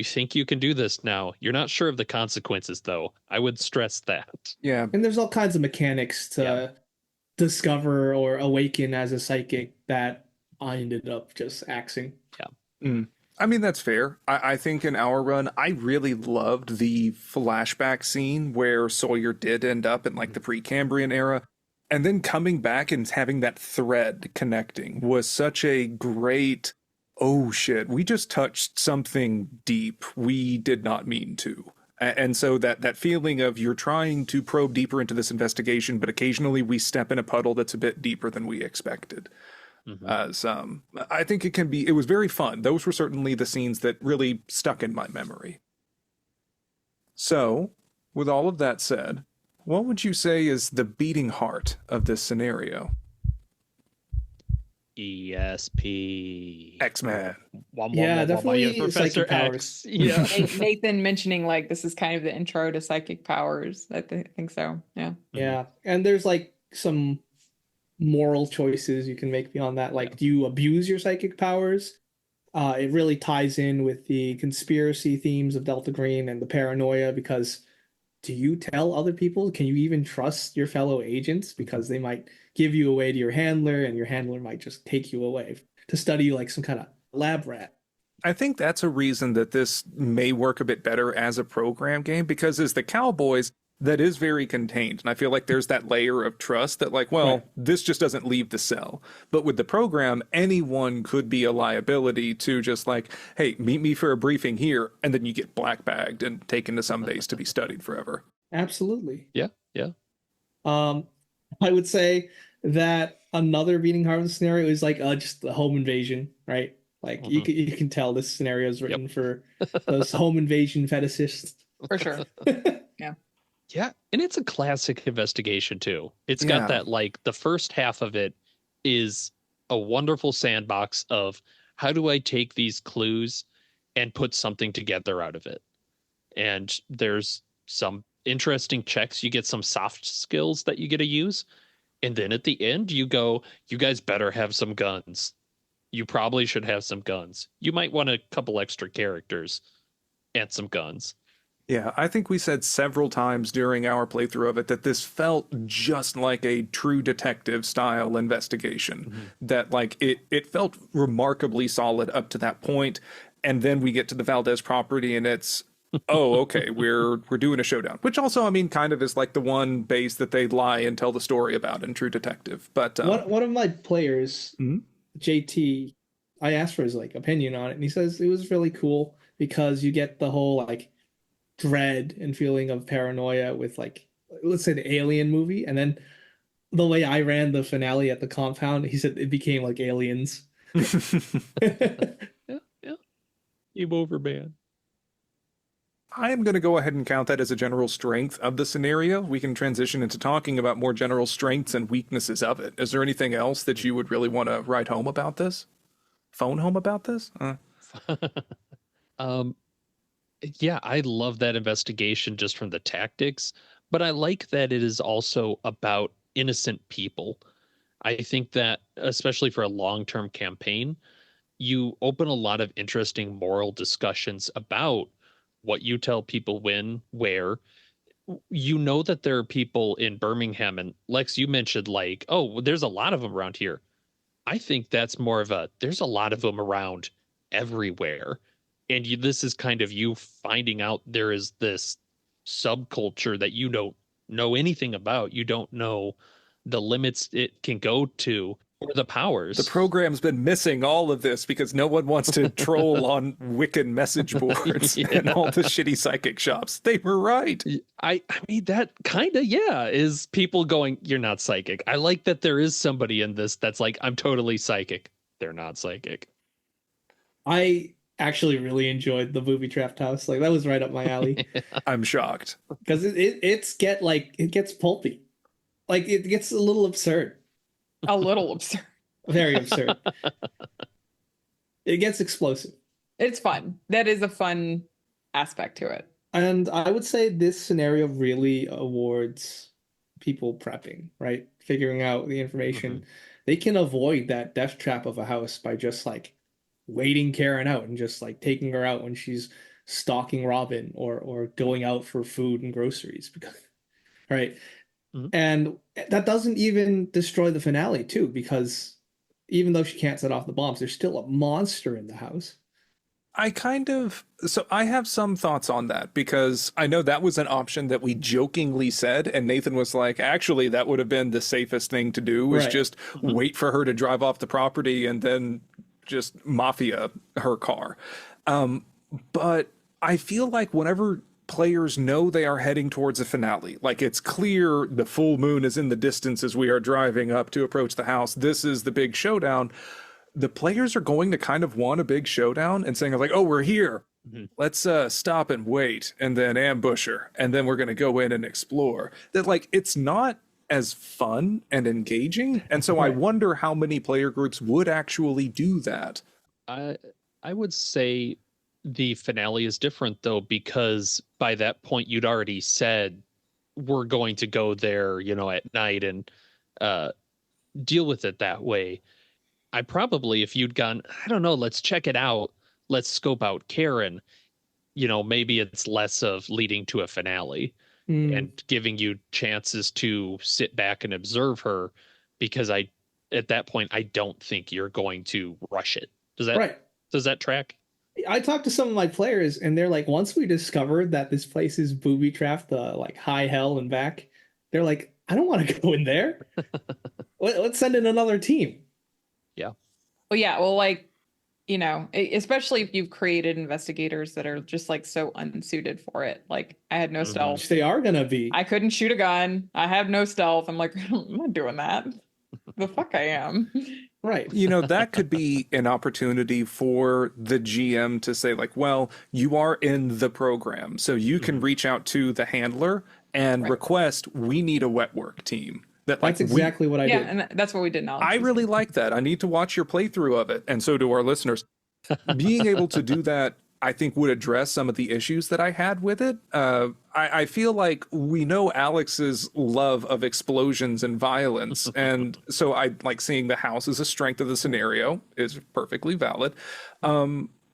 B: think you can do this now. You're not sure of the consequences, though. I would stress that.
A: Yeah.
C: And there's all kinds of mechanics
B: Yeah.
C: to discover or awaken as a psychic that I ended up just axing.
B: Yeah.
A: Mm. I mean, that's fair. I think in our run, I really loved the flashback scene where Sawyer did end up in like the Precambrian era. And then coming back and having that thread connecting was such a great, oh shit, we just touched something deep we did not mean to. And so that feeling of you're trying to probe deeper into this investigation, but occasionally we step in a puddle that's a bit deeper than we expected.
B: Mhm.
A: As I think it was very fun. Those were certainly the scenes that really stuck in my memory. So, with all of that said, what would you say is the beating heart of this scenario?
B: ESP.
A: X-Men.
C: Yeah, definitely
B: Professor
C: psychic powers.
B: X. Yeah.
D: Nathan mentioning like this is kind of the intro to psychic powers. I think so. Yeah.
C: Yeah. And there's like some moral choices you can make beyond that. Like,
B: Yeah.
C: do you abuse your psychic powers? It really ties in with the conspiracy themes of Delta Green and the paranoia because do you tell other people? Can you even trust your fellow agents? Because they might give you away to your handler and your handler might just take you away to study you like some kind of lab rat.
A: I think that's a reason that this may work a bit better as a program game because as the Cowboys, that is very contained. And I feel like there's that layer of trust that, like, well,
C: Right.
A: this just doesn't leave the cell. But with the program, anyone could be a liability to just like, hey, meet me for a briefing here. And then you get black bagged and taken to some base to be studied forever.
C: Absolutely.
B: Yeah. Yeah.
C: I would say that another beating heart of the scenario is like just the home invasion, right? Like you can tell this scenario is written for those home invasion fetishists.
D: For sure.
B: Yeah, and it's a classic investigation too. It's
A: Yeah.
B: got that like the first half of it is a wonderful sandbox of how do I take these clues and put something together out of it. And there's some interesting checks. You get some soft skills that you get to use. And then at the end, you go, you guys better have some guns. You probably should have some guns. You might want a couple extra characters and some guns.
A: Yeah, I think we said several times during our playthrough of it that this felt just like a true detective style investigation. That like it felt remarkably solid up to that point, and then we get to the Valdez property and it's oh okay we're doing a showdown, which also I mean kind of is like the one base that they lie and tell the story about in True Detective. But
C: One of my players,
A: Mhm.
C: JT, I asked for his like opinion on it, and he says it was really cool because you get the whole like dread and feeling of paranoia with like let's say the Alien movie, and then the way I ran the finale at the compound, he said it became like Aliens.
B: Yeah, yeah. Game over, man.
A: I am going to go ahead and count that as a general strength of the scenario. We can transition into talking about more general strengths and weaknesses of it. Is there anything else that you would really want to write home about this? Phone home about this?
B: um, yeah, I love that investigation just from the tactics, but I like that it is also about innocent people. I think that, especially for a long-term campaign, you open a lot of interesting moral discussions about what you tell people when, where, you know that there are people in Birmingham, and Lex, you mentioned like, oh, there's a lot of them around here. I think that's more of a there's a lot of them around everywhere. And this is kind of you finding out there is this subculture that you don't know anything about. You don't know the limits it can go to or the powers.
A: The program's been missing all of this because no one wants to troll on Wiccan message boards and all the shitty psychic shops. They were right.
B: I mean, that kind of, yeah, is people going, you're not psychic. I like that there is somebody in this that's like, I'm totally psychic. They're not psychic.
C: I actually really enjoyed the booby trapped house. Like that was right up my alley.
A: I'm shocked.
C: Because it gets pulpy. Like it gets a little absurd.
D: A little absurd.
C: Very absurd. It gets explosive.
D: It's fun. That is a fun aspect to it.
C: And I would say this scenario really awards people prepping, right? Figuring out the information. They can avoid that death trap of a house by just like waiting Karen out and just like taking her out when she's stalking Robin or going out for food and groceries because right. And that doesn't even destroy the finale too, because even though she can't set off the bombs, there's still a monster in the house.
A: I have some thoughts on that because I know that was an option that we jokingly said, and Nathan was like, actually, that would have been the safest thing to do was just wait for her to drive off the property and then just mafia her car. But I feel like whenever players know they are heading towards a finale, like it's clear the full moon is in the distance as we are driving up to approach the house, this is the big showdown, the players are going to kind of want a big showdown and saying like, oh, we're here, let's stop and wait and then ambush her and then we're going to go in and explore. That like it's not as fun and engaging, and so I wonder how many player groups would actually do that.
B: I would say the finale is different though, because by that point you'd already said we're going to go there, at night and deal with it that way. I probably, if you'd gone, I don't know, let's check it out, let's scope out Karen, maybe it's less of leading to a finale and giving you chances to sit back and observe her, because at that point I don't think you're going to rush it. Does that track?
C: I talked to some of my players and they're like, once we discovered that this place is booby trapped, like high hell and back, they're like, I don't want to go in there. Let's send in another team.
B: Yeah.
D: Well, yeah. Well, like, especially if you've created investigators that are just like so unsuited for it. Like I had no stealth.
C: Which they are going to be.
D: I couldn't shoot a gun. I have no stealth. I'm like, I'm not doing that. The fuck I am.
C: Right.
A: That could be an opportunity for the GM to say like, well, you are in the program, so you can reach out to the handler and request, we need a wet work team.
C: That's exactly what I did.
D: Yeah, and that's what we did now.
A: I really like that. I need to watch your playthrough of it, and so do our listeners. Being able to do that, I think, would address some of the issues that I had with it. I feel like we know Alex's love of explosions and violence, and so I like seeing the house as a strength of the scenario is perfectly valid.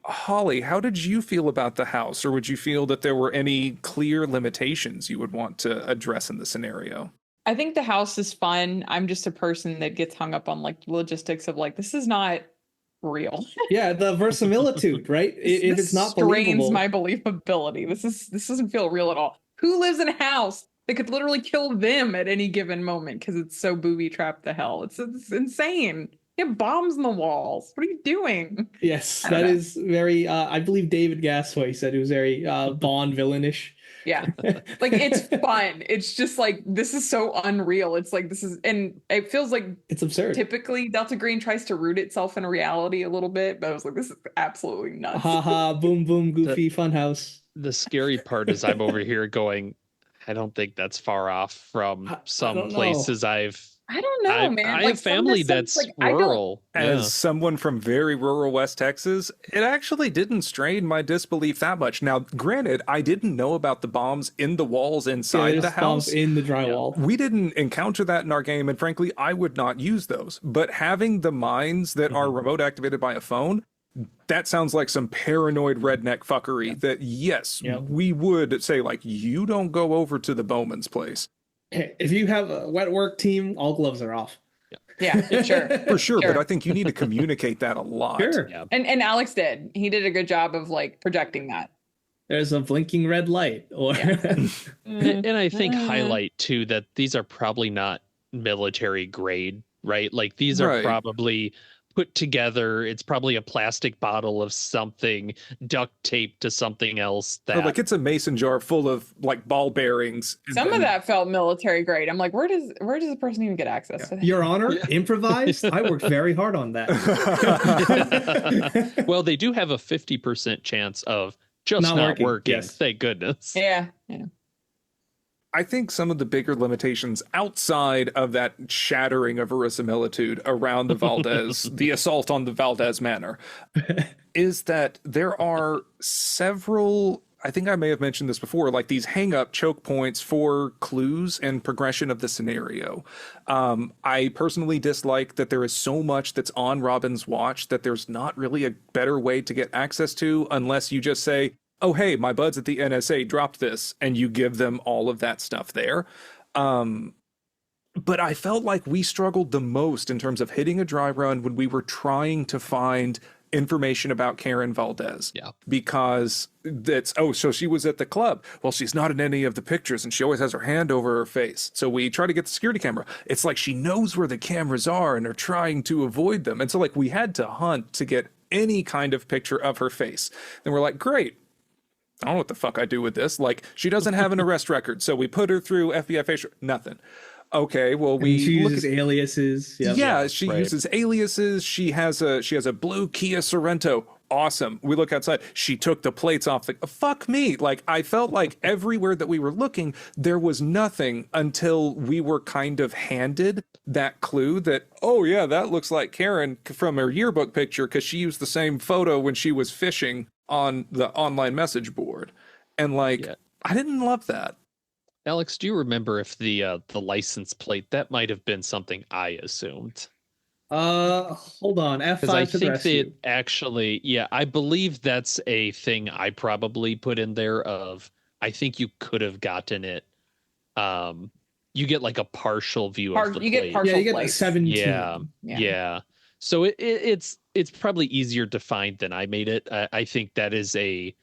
A: Holly, how did you feel about the house, or would you feel that there were any clear limitations you would want to address in the scenario?
D: I think the house is fun. I'm just a person that gets hung up on like logistics of like, this is not real.
C: Yeah, the verisimilitude, right? If it's not
D: strains
C: believable.
D: my believability. This doesn't feel real at all. Who lives in a house that could literally kill them at any given moment because it's so booby trapped to hell? It's insane. You have bombs in the walls. What are you doing?
C: Yes, that is very. I believe David Gasway said it was very Bond villainish.
D: Yeah, like it's fun. It's just like, this is so unreal. It's like, this is, and it feels like
C: it's absurd.
D: Typically Delta Green tries to root itself in reality a little bit, but I was like, this is absolutely nuts.
C: Haha, boom boom goofy funhouse.
B: The scary part is I'm over here going, I don't think that's far off from some places
D: I don't know, man.
B: I have family that's like, rural.
A: As someone from very rural West Texas, it actually didn't strain my disbelief that much. Now, granted, I didn't know about the bombs in the walls inside the house.
C: In the drywall.
A: We didn't encounter that in our game, and frankly, I would not use those. But having the mines that are remote activated by a phone, That sounds like some paranoid redneck fuckery that, yes,
C: Yep.
A: we would say, like, you don't go over to the Bowman's place.
C: If you have a wet work team, all gloves are off.
D: Yeah, sure.
A: For sure, but
D: Sure.
A: I think you need to communicate that a lot.
C: Sure.
B: Yeah.
D: And Alex did. He did a good job of like projecting that.
C: There's a blinking red light. Or
B: And I think
D: Mm.
B: highlight too that these are probably not military grade, right? Like these are
A: Right.
B: probably put together. It's probably a plastic bottle of something duct taped to something else
A: Or
B: that
A: like it's a mason jar full of like ball bearings. and
D: Some of
A: then-
D: that felt military grade. I'm like, where does the person even get access to that?
C: Your Honor,
B: Yeah.
C: improvised. I worked very hard on that.
B: well, they do have a 50% chance of just
C: Not
B: not
C: working,
B: working.
C: yes.
B: Thank goodness.
D: Yeah.
A: I think some of the bigger limitations outside of that shattering of verisimilitude around the Valdez, the assault on the Valdez Manor, is that there are several, I think I may have mentioned this before, like these hang up choke points for clues and progression of the scenario. I personally dislike that there is so much that's on Robin's watch that there's not really a better way to get access to unless you just say, oh, hey, my buds at the NSA dropped this, and you give them all of that stuff there. But I felt like we struggled the most in terms of hitting a dry run when we were trying to find information about Karen Valdez.
B: Yeah.
A: Because that's, oh, so she was at the club. Well, she's not in any of the pictures and she always has her hand over her face. So we try to get the security camera. It's like she knows where the cameras are and are trying to avoid them. And so like we had to hunt to get any kind of picture of her face. And we're like, great. I don't know what the fuck I do with this. Like, she doesn't have an arrest record, so we put her through FBI facial. Nothing. Okay, well,
C: And
A: we
C: she
A: look
C: uses
A: at,
C: aliases. Yep.
A: yeah, she
B: right.
A: uses aliases. She has a blue Kia Sorento. Awesome. We look outside. She took the plates off. The fuck me. Like, I felt like everywhere that we were looking, there was nothing until we were kind of handed that clue that, oh yeah, that looks like Karen from her yearbook picture because she used the same photo when she was fishing on the online message board. And like,
B: Yeah.
A: I didn't love that.
B: Alex, do you remember if the license plate that might have been something I assumed?
C: Hold on.
B: Because I
C: F5 to the
B: think
C: rescue.
B: that actually, yeah, I believe that's a thing I probably put in there of I think you could have gotten it. You get like a partial view of the
D: You
B: plate.
D: get partial
C: Yeah, you get a
D: plates.
C: 17.
B: Yeah,
D: Yeah.
B: yeah. So it's probably easier to find than I made it. I think that is a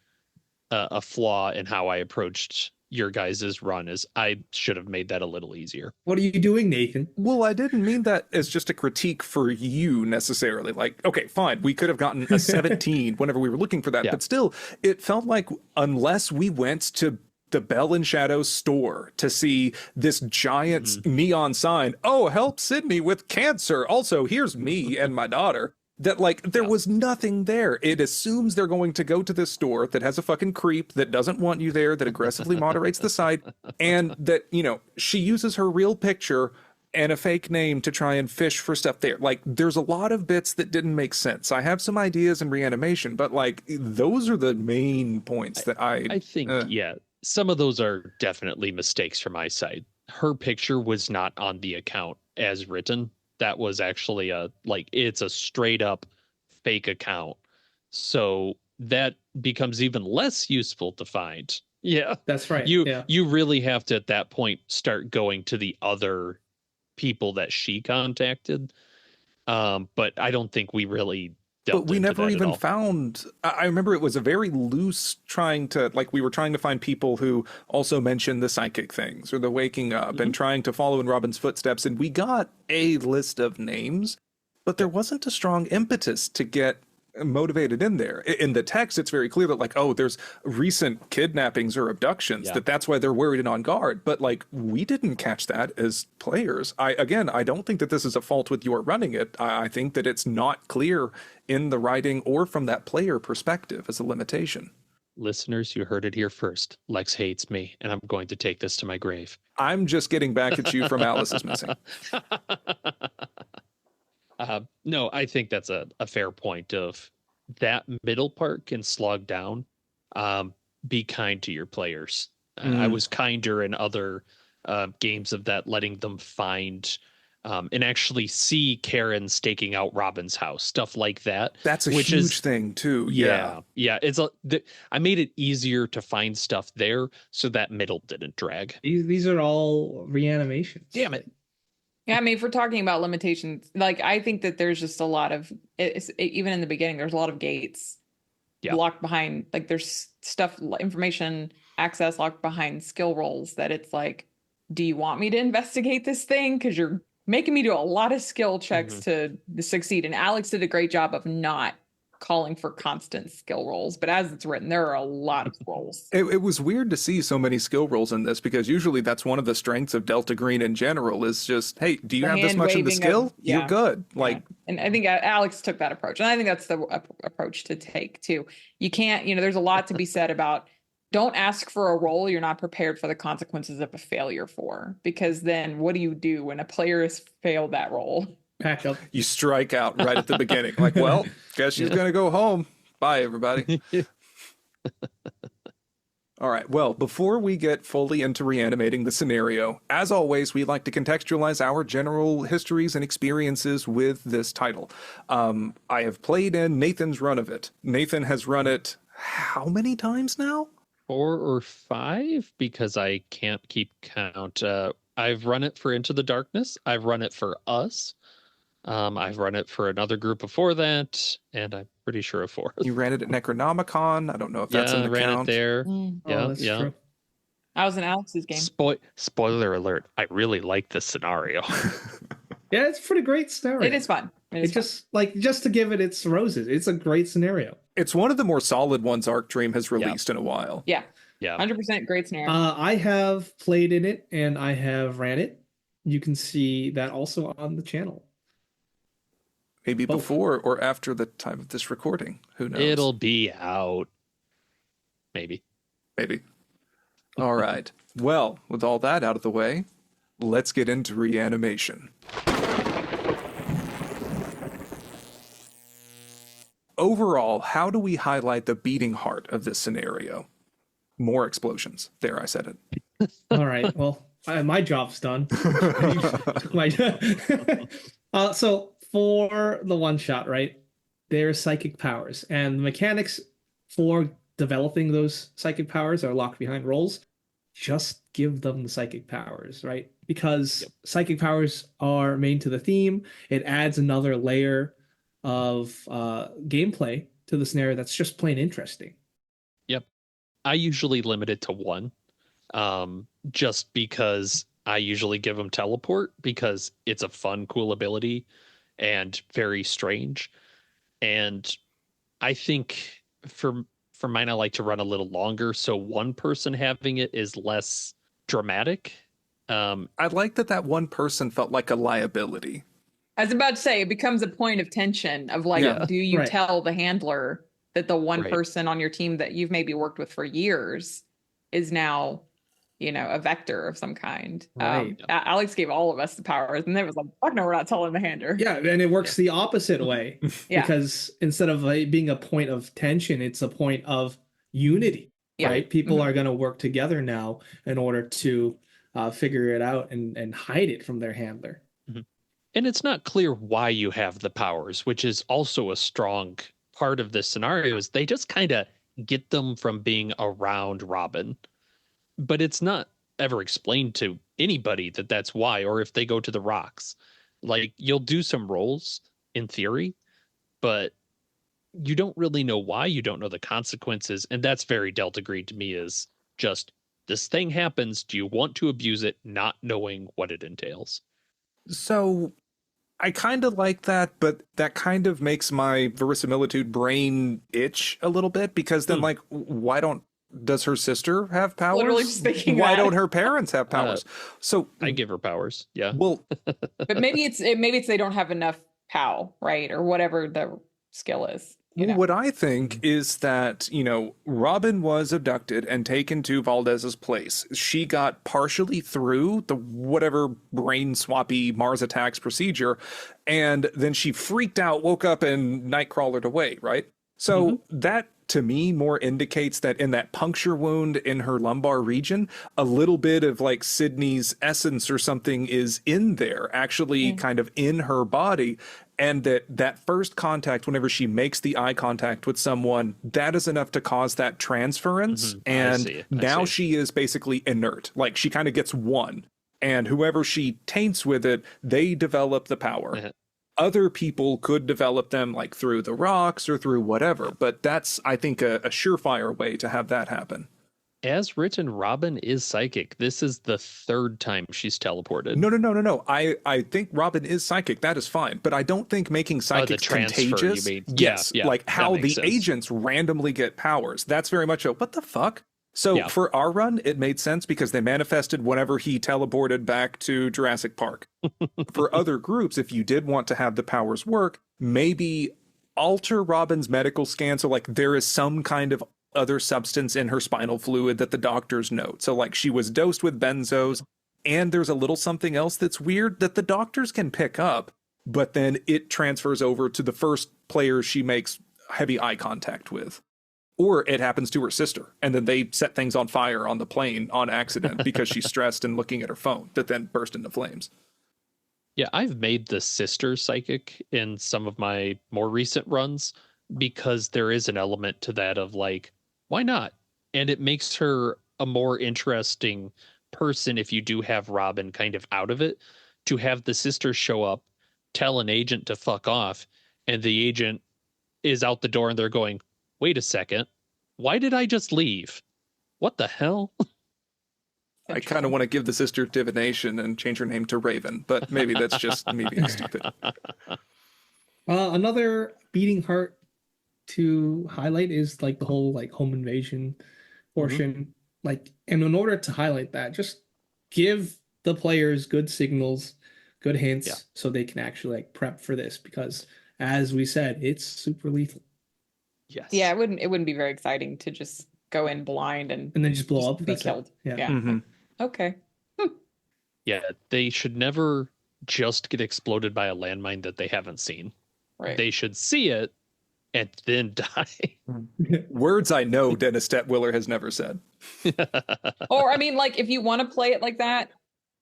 B: flaw in how I approached your guys' run. Is I should have made that a little easier.
C: What are you doing, Nathan?
A: Well, I didn't mean that as just a critique for you necessarily. Like, okay, fine, we could have gotten a 17 whenever we were looking for that,
B: Yeah.
A: but still, it felt like unless we went to the Bell and Shadow store to see this giant neon sign, oh, help Sydney with cancer. Also, here's me and my daughter. That like there was nothing there. It assumes they're going to go to this store that has a fucking creep that doesn't want you there, that aggressively moderates the site, and that, you know, she uses her real picture and a fake name to try and fish for stuff there. Like, there's a lot of bits that didn't make sense. I have some ideas in reanimation, but like those are the main points that
B: I think, yeah, some of those are definitely mistakes from my side. Her picture was not on the account as written. That was actually it's a straight up fake account. So that becomes even less useful to find. Yeah.
C: That's right.
B: You
C: yeah.
B: you really have to at that point start going to the other people that she contacted. But I don't think we really
A: but we never even
B: found.
A: found, I remember it was a very loose trying to, like, we were trying to find people who also mentioned the psychic things or the waking up and trying to follow in Robin's footsteps. And we got a list of names, but there wasn't a strong impetus to get motivated in there. In the text, it's very clear that, like, oh, there's recent kidnappings or abductions, that's why they're worried and on guard. But like, we didn't catch that as players. I don't think that this is a fault with your running it. I think that it's not clear in the writing or from that player perspective as a limitation.
B: Listeners, you heard it here first. Lex hates me, and I'm going to take this to my grave.
A: I'm just getting back at you from Alice is Missing.
B: No, I think that's a fair point of that middle part can slog down. Be kind to your players. I was kinder in other games of that, letting them find and actually see Karen staking out Robin's house, stuff like that.
A: That's a
B: which
A: huge
B: is,
A: thing too.
B: yeah. I made it easier to find stuff there, so that middle didn't drag.
C: These are all reanimations.
B: Damn it.
D: Yeah, I mean, if we're talking about limitations, like I think that there's just a lot of even in the beginning, there's a lot of gates locked behind, like there's stuff, information access locked behind skill rolls that it's like, do you want me to investigate this thing? Because you're making me do a lot of skill checks to succeed. And Alex did a great job of not calling for constant skill rolls, but as it's written, there are a lot of rolls.
A: It was weird to see so many skill rolls in this, because usually that's one of the strengths of Delta Green in general, is just, hey, do you have this much in the skill? You're good. Like,
D: and I think Alex took that approach, and I think that's the approach to take too. You can't, there's a lot to be said about, don't ask for a roll you're not prepared for the consequences of a failure for, because then what do you do when a player has failed that roll?
C: Pack up.
A: you strike out right at the beginning. Like, well, guess she's going to go home. Bye, everybody. All right. Well, before we get fully into reanimating the scenario, as always, we like to contextualize our general histories and experiences with this title. I have played in Nathan's run of it. Nathan has run it how many times now?
B: 4 or 5, because I can't keep count. I've run it for Into the Darkness. I've run it for us. I've run it for another group before that, and I'm pretty sure a 4th.
A: You ran it at Necronomicon. I don't know if that's in the
B: ran
A: count.
B: it there.
C: That's true.
D: I was in Alex's game.
B: Spoiler alert, I really like this scenario.
C: Yeah, it's a pretty great scenario.
D: It is fun.
C: It's just to give it its roses. It's a great scenario.
A: It's one of the more solid ones Arc Dream has released in a while.
D: Yeah.
B: Yeah.
D: 100% great scenario.
C: I have played in it and I have ran it. You can see that also on the channel.
A: Maybe before or after the time of this recording. Who knows?
B: It'll be out. Maybe.
A: All right. Well, with all that out of the way, let's get into reanimation. Overall, how do we highlight the beating heart of this scenario? More explosions. There, I said it.
C: All right. Well, my job's done. So for the one shot, right? There's psychic powers, and the mechanics for developing those psychic powers are locked behind rolls. Just give them the psychic powers, right? Because psychic powers are main to the theme. It adds another layer of gameplay to the scenario that's just plain interesting.
B: Yep. I usually limit it to 1, just because I usually give them teleport, because it's a fun, cool ability and very strange. And I think for mine, I like to run a little longer, so one person having it is less dramatic.
A: I like that one person felt like a liability.
D: I was about to say, it becomes a point of tension of like, do you tell the handler that the one person on your team that you've maybe worked with for years is now, a vector of some kind?
C: Right.
D: Alex gave all of us the powers, and it was like, fuck no, we're not telling the handler.
C: Yeah, and it works the opposite way. Because instead of being a point of tension, it's a point of unity, right? People are going to work together now in order to figure it out and hide it from their handler.
B: And it's not clear why you have the powers, which is also a strong part of this scenario, is they just kind of get them from being around Robin. But it's not ever explained to anybody that that's why, or if they go to the rocks. Like, you'll do some rolls in theory, but you don't really know why. You don't know the consequences. And that's very Delta Green to me, is just, this thing happens. Do you want to abuse it, not knowing what it entails?
A: So I kind of like that, but that kind of makes my verisimilitude brain itch a little bit, because then does her sister have powers?
D: Literally just thinking
A: why
D: that.
A: don't her parents have powers? So
B: I give her powers. Yeah.
A: Well,
D: but maybe it's they don't have enough POW, right? Or whatever the skill is.
A: What I think is that, Robin was abducted and taken to Valdez's place. She got partially through the whatever brain swappy Mars attacks procedure, and then she freaked out, woke up, and nightcrawlered away, right? So that to me more indicates that in that puncture wound in her lumbar region, a little bit of like Sydney's essence or something is in there, actually kind of in her body. And that first contact, whenever she makes the eye contact with someone, that is enough to cause that transference. And now she is basically inert. Like she kind of gets one. And whoever she taints with it, they develop the power. Other people could develop them like through the rocks or through whatever. But that's, I think, a surefire way to have that happen.
B: As written, Robin is psychic. This is the third time she's teleported.
A: No. I think Robin is psychic. That is fine. But I don't think making psychics contagious.
B: You mean.
A: Yes.
B: Yeah,
A: like how the
B: sense.
A: agents randomly get powers. That's very much a what the fuck? So for our run, it made sense because they manifested whenever he teleported back to Jurassic Park. For other groups, if you did want to have the powers work, maybe alter Robin's medical scan. So like there is some kind of other substance in her spinal fluid that the doctors note. So like she was dosed with benzos and there's a little something else that's weird that the doctors can pick up, but then it transfers over to the first player she makes heavy eye contact with. Or it happens to her sister and then they set things on fire on the plane on accident because she's stressed and looking at her phone that then burst into flames.
B: Yeah, I've made the sister psychic in some of my more recent runs because there is an element to that of like, why not? And it makes her a more interesting person if you do have Robin kind of out of it, to have the sister show up, tell an agent to fuck off, and the agent is out the door and they're going, wait a second, why did I just leave? What the hell?
A: I kind of want to give the sister divination and change her name to Raven, but maybe that's just me being stupid.
C: Another beating heart to highlight is like the whole like home invasion portion. Like, and in order to highlight that, just give the players good signals, good hints, so they can actually like prep for this, because as we said, it's super lethal.
B: Yes.
D: Yeah, it wouldn't be very exciting to just go in blind and
C: then just blow up,
D: be killed.
C: Yeah.
D: Okay.
B: Yeah, they should never just get exploded by a landmine that they haven't seen.
D: Right.
B: They should see it and then die.
A: Words I know Dennis Detwiller has never said.
D: Or I mean, like if you want to play it like that,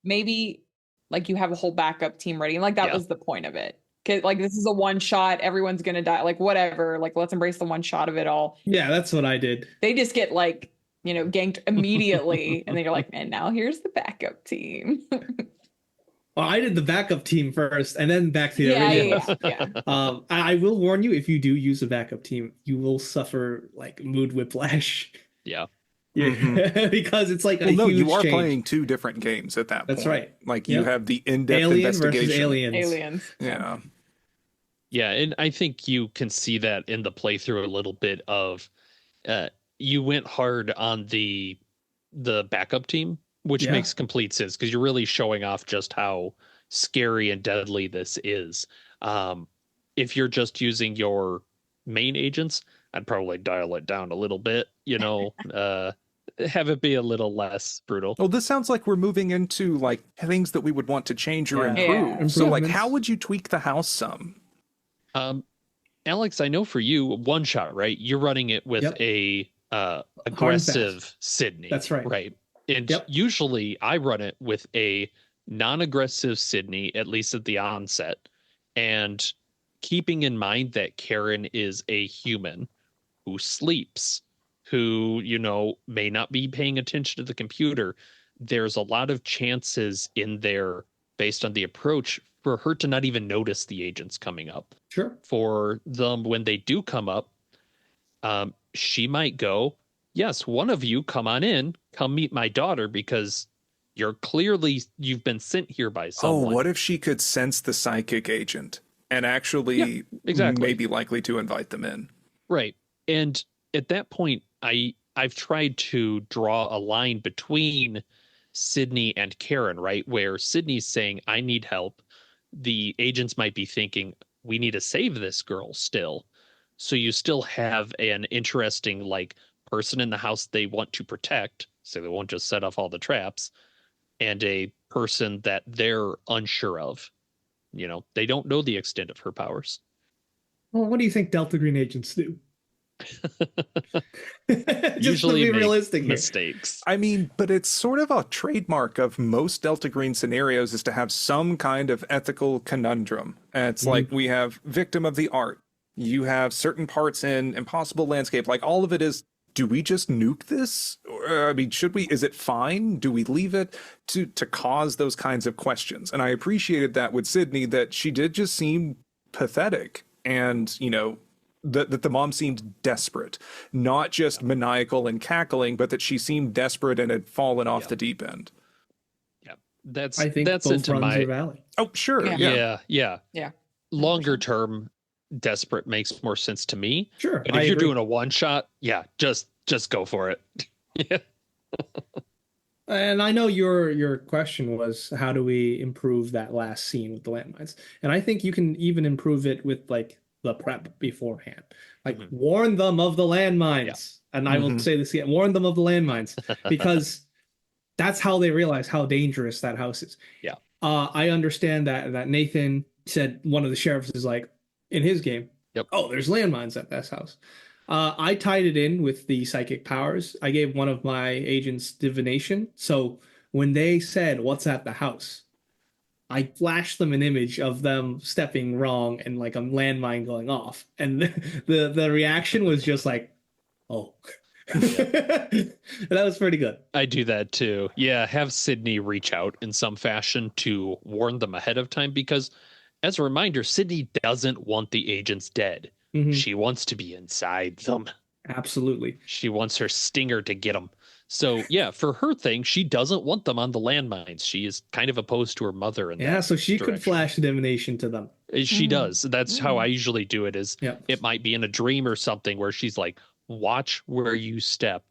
D: maybe like you have a whole backup team ready. And like that was the point of it. Like this is a one shot, everyone's gonna die, like whatever, like let's embrace the one shot of it all.
C: Yeah, that's what I did.
D: They just get like, you know, ganked immediately and then you're like, and now here's the backup team.
C: Well, I did the backup team first and then back to the original.
D: Yeah.
C: I will warn you, if you do use a backup team, you will suffer like mood whiplash.
B: Yeah.
C: Because it's like
A: you are
C: change.
A: playing two different games at that point.
C: That's right.
A: Like you have the in-depth
C: Alien
A: investigation.
C: versus
D: Aliens.
A: Yeah.
B: Yeah, and I think you can see that in the playthrough a little bit of you went hard on the backup team, which makes complete sense because you're really showing off just how scary and deadly this is. If you're just using your main agents, I'd probably dial it down a little bit, you know, have it be a little less brutal.
A: Well, this sounds like we're moving into like things that we would want to change or improve.
C: Yeah.
A: So like, how would you tweak the house some?
B: Alex, I know for you, one shot, right? You're running it with a aggressive Sydney.
C: That's right.
B: Right. And usually I run it with a non-aggressive Sydney, at least at the onset. And keeping in mind that Karen is a human who sleeps, who, you know, may not be paying attention to the computer, there's a lot of chances in there based on the approach for her to not even notice the agents coming up.
C: Sure.
B: For them, when they do come up, she might go, yes, one of you come on in, come meet my daughter because you've been sent here by someone.
A: Oh, what if she could sense the psychic agent and actually may be likely to invite them in?
B: Right. And at that point, I've tried to draw a line between Sydney and Karen, right? Where Sydney's saying, I need help. The agents might be thinking, we need to save this girl still. So you still have an interesting like person in the house they want to protect, so they won't just set off all the traps, and a person that they're unsure of. You know, they don't know the extent of her powers.
C: Well, what do you think Delta Green agents do? Just
B: Usually
C: to be
B: make
C: realistic here.
B: mistakes.
A: I mean, but it's sort of a trademark of most Delta Green scenarios is to have some kind of ethical conundrum. And it's like we have victim of the art. You have certain parts in impossible landscape. Like all of it is, do we just nuke this? Or, I mean, should we? Is it fine? Do we leave it to cause those kinds of questions? And I appreciated that with Sydney, that she did just seem pathetic, and that the mom seemed desperate, not just maniacal and cackling, but that she seemed desperate and had fallen off the deep end.
B: Yeah, that's
C: I think
B: that's
C: both
B: into
C: runs
B: my
C: are valid.
A: Oh, sure.
D: Yeah.
A: Yeah.
B: yeah. Longer term, desperate makes more sense to me.
C: Sure,
B: But if
C: I
B: you're
C: agree.
B: doing a one shot, yeah, just go for it. Yeah.
C: And I know your question was how do we improve that last scene with the landmines? And I think you can even improve it with like the prep beforehand. Like warn them of the landmines. And I will say this again, warn them of the landmines because that's how they realize how dangerous that house is.
B: Yeah.
C: I understand that Nathan said one of the sheriffs is like in his game.
B: Yep.
C: Oh, there's landmines at this house. I tied it in with the psychic powers. I gave one of my agents divination. So when they said, "What's at the house?" I flashed them an image of them stepping wrong and like a landmine going off, and the reaction was just like, "Oh." That was pretty good.
B: I do that too. Yeah, have Sydney reach out in some fashion to warn them ahead of time because, as a reminder, Sydney doesn't want the agents dead. She wants to be inside them.
C: Absolutely.
B: She wants her stinger to get them. So, yeah, for her thing, she doesn't want them on the landmines. She is kind of opposed to her mother in that
C: So she could
B: direction.
C: flash divination to them.
B: She does. That's how I usually do it is
C: Yep.
B: it might be in a dream or something where she's like, watch where you step.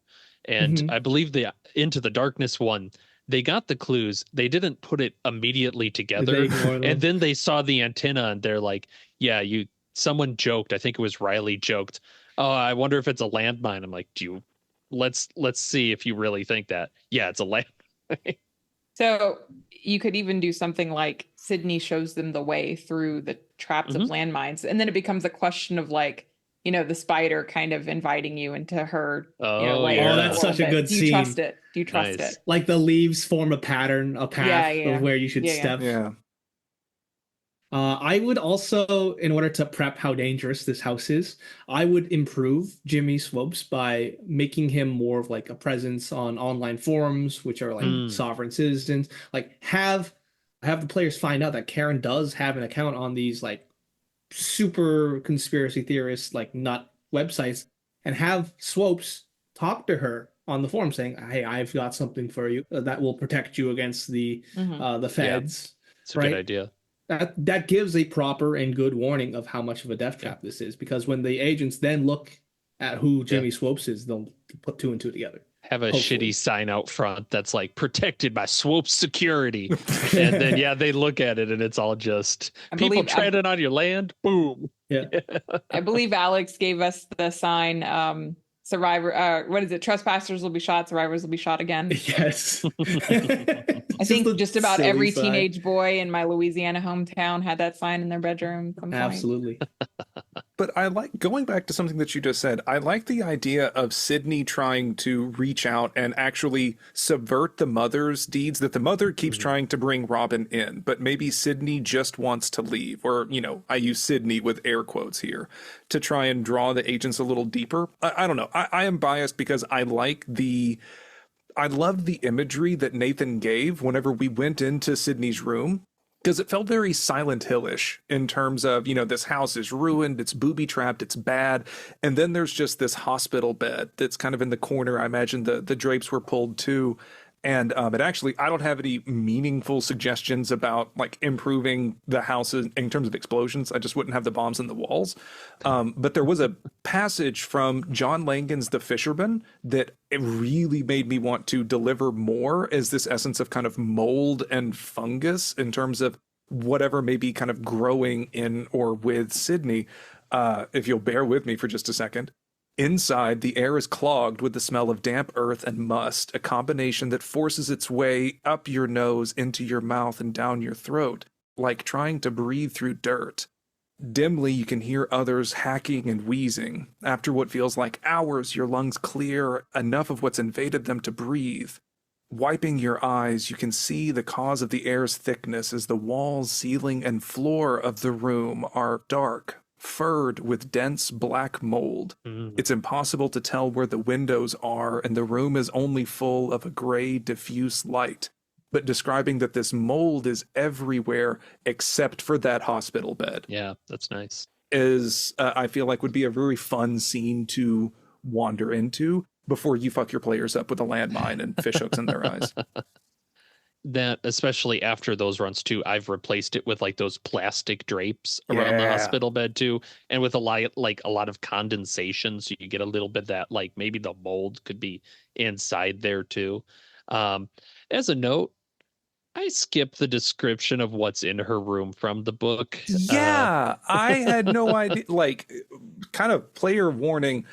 B: And I believe the Into the Darkness one, they got the clues. They didn't put it immediately together. And then they saw the antenna and they're like, yeah, someone joked. I think it was Riley joked. Oh, I wonder if it's a landmine. I'm like, let's see if you really think that. Yeah, it's a landmine.
D: So you could even do something like Sydney shows them the way through the traps of landmines. And then it becomes a question of like, the spider kind of inviting you into her, layer.
B: Yeah.
C: Oh, that's such a good
D: Do you
C: scene.
D: trust it? Do you trust
B: Nice.
D: it?
C: Like the leaves form a path of where you should step.
A: Yeah.
C: I would also, in order to prep how dangerous this house is, I would improve Jimmy Swopes by making him more of like a presence on online forums, which are like sovereign citizens. Like have the players find out that Karen does have an account on these like super conspiracy theorists like nut websites, and have Swopes talk to her on the forum saying, "Hey, I've got something for you that will protect you against the feds."
B: It's a good idea.
C: That gives a proper and good warning of how much of a death trap this is, because when the agents then look at who Jimmy Swopes is, they'll put two and two together.
B: Have a shitty sign out front that's like protected by Swope security. And then, they look at it and it's all just people treading on your land. Boom.
C: Yeah.
D: I believe Alex gave us the sign, survivor, what is it? Trespassers will be shot, survivors will be shot again.
C: Yes.
D: I think just about every teenage boy in my Louisiana hometown had that sign in their bedroom at some point.
C: Absolutely.
A: But I like going back to something that you just said. I like the idea of Sydney trying to reach out and actually subvert the mother's deeds, that the mother keeps trying to bring Robin in, but maybe Sydney just wants to leave. Or, I use Sydney with air quotes here to try and draw the agents a little deeper. I don't know. I am biased because I loved the imagery that Nathan gave whenever we went into Sydney's room, because it felt very Silent Hill-ish in terms of, this house is ruined, it's booby-trapped, it's bad. And then there's just this hospital bed that's kind of in the corner. I imagine the drapes were pulled too. And it actually, I don't have any meaningful suggestions about like improving the houses in terms of explosions. I just wouldn't have the bombs in the walls. But there was a passage from John Langan's The Fisherman that it really made me want to deliver more as this essence of kind of mold and fungus in terms of whatever may be kind of growing in or with Sydney. If you'll bear with me for just a second. Inside, the air is clogged with the smell of damp earth and must, a combination that forces its way up your nose, into your mouth, and down your throat, like trying to breathe through dirt. Dimly, you can hear others hacking and wheezing. After what feels like hours, your lungs clear enough of what's invaded them to breathe. Wiping your eyes, you can see the cause of the air's thickness as the walls, ceiling, and floor of the room are dark, furred with dense black mold. It's impossible to tell where the windows are, and the room is only full of a gray, diffuse light. But describing that this mold is everywhere except for that hospital bed
B: Yeah, that's nice.
A: is, I feel like, would be a very fun scene to wander into before you fuck your players up with a landmine and fishhooks in their eyes.
B: That, especially after those runs too, I've replaced it with like those plastic drapes around the
A: Yeah.
B: hospital bed too, and with a lot of condensation, so you get a little bit that like maybe the mold could be inside there too. As a note, I skipped the description of what's in her room from the book.
A: Yeah, I had no idea. Like, kind of player warning,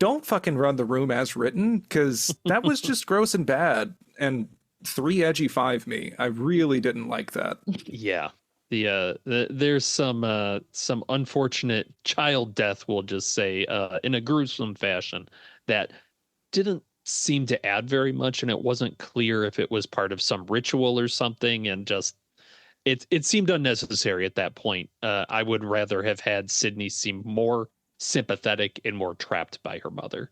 A: don't fucking run the room as written, because that was just gross and bad. And 3 edgy 5 me. I really didn't like that.
B: Yeah. There's some unfortunate child death, we'll just say, in a gruesome fashion that didn't seem to add very much, and it wasn't clear if it was part of some ritual or something, and just it seemed unnecessary at that point. I would rather have had Sydney seem more sympathetic and more trapped by her mother.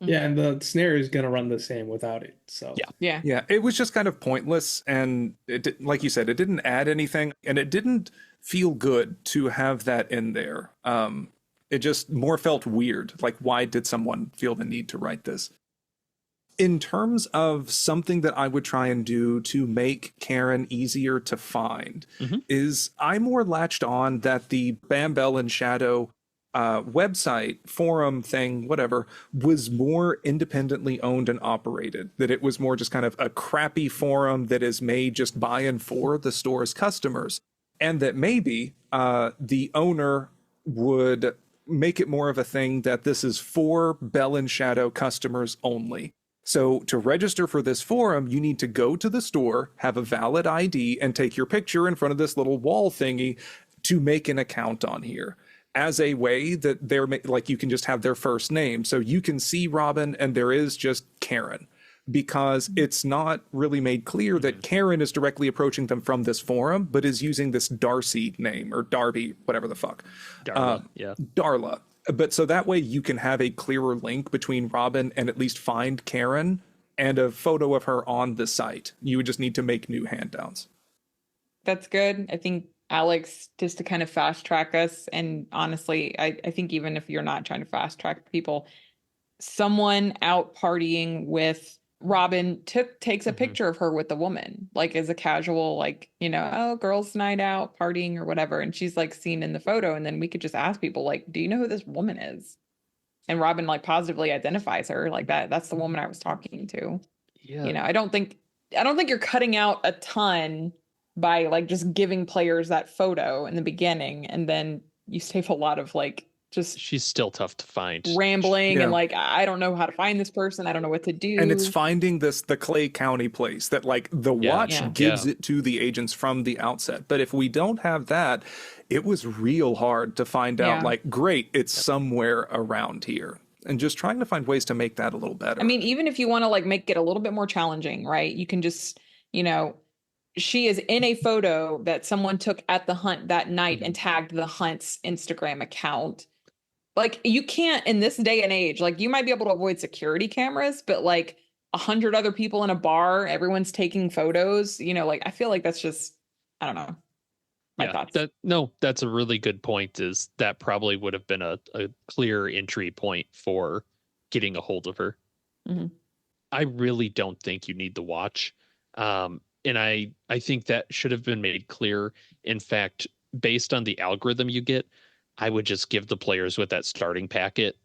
C: Yeah, and the scenario is gonna run the same without it. So
B: Yeah.
D: Yeah.
A: Yeah, it was just kind of pointless. And like you said, it didn't add anything. And it didn't feel good to have that in there. It just more felt weird. Like, why did someone feel the need to write this? In terms of something that I would try and do to make Karen easier to find, is I more latched on that the Bam Bell and Shadow website, forum thing, whatever, was more independently owned and operated. That it was more just kind of a crappy forum that is made just by and for the store's customers. And that maybe the owner would make it more of a thing that this is for Bell and Shadow customers only. So to register for this forum, you need to go to the store, have a valid ID, and take your picture in front of this little wall thingy to make an account on here. As a way that they're like, you can just have their first name. So you can see Robin and there is just Karen, because it's not really made clear that Karen is directly approaching them from this forum, but is using this Darcy name or Darby, whatever the fuck.
B: Darla, yeah.
A: Darla. But so that way you can have a clearer link between Robin and at least find Karen and a photo of her on the site. You would just need to make new handouts.
D: That's good. I think Alex, just to kind of fast track us, and honestly, I think even if you're not trying to fast track people, someone out partying with Robin takes a picture of her with the woman, like as a casual, like, oh, girls' night out partying or whatever, and she's like seen in the photo, and then we could just ask people, like, do you know who this woman is? And Robin like positively identifies her, like that's the woman I was talking to.
B: Yeah.
D: I don't think you're cutting out a ton by like just giving players that photo in the beginning, and then you save a lot of like just
B: She's still tough to find.
D: rambling
A: Yeah.
D: and like, I don't know how to find this person, I don't know what to do.
A: And it's finding the Clay County place that like the watch
D: Yeah.
A: gives it to the agents from the outset. But if we don't have that, it was real hard to find out,
D: Yeah.
A: like, great, it's somewhere around here. And just trying to find ways to make that a little better.
D: I mean, even if you want to like make it a little bit more challenging, right? You can just, she is in a photo that someone took at the hunt that night and tagged the hunt's Instagram account. Like, you can't, in this day and age, like, you might be able to avoid security cameras, but like 100 other people in a bar, everyone's taking photos, like, I feel like that's just, I don't know. My thoughts.
B: That's a really good point, is that probably would have been a clear entry point for getting a hold of her. I really don't think you need the watch. And I think that should have been made clear. In fact, based on the algorithm you get, I would just give the players with that starting packet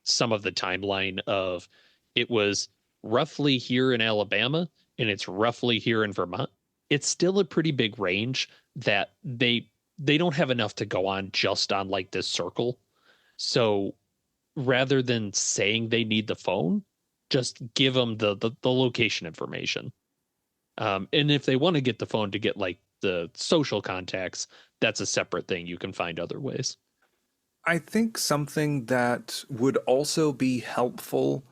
B: some of the timeline of, it was roughly here in Alabama and it's roughly here in Vermont. It's still a pretty big range that they don't have enough to go on just on like this circle. So rather than saying they need the phone, just give them the location information. And if they want to get the phone to get like the social contacts, that's a separate thing. You can find other ways.
A: I think something that would also be helpful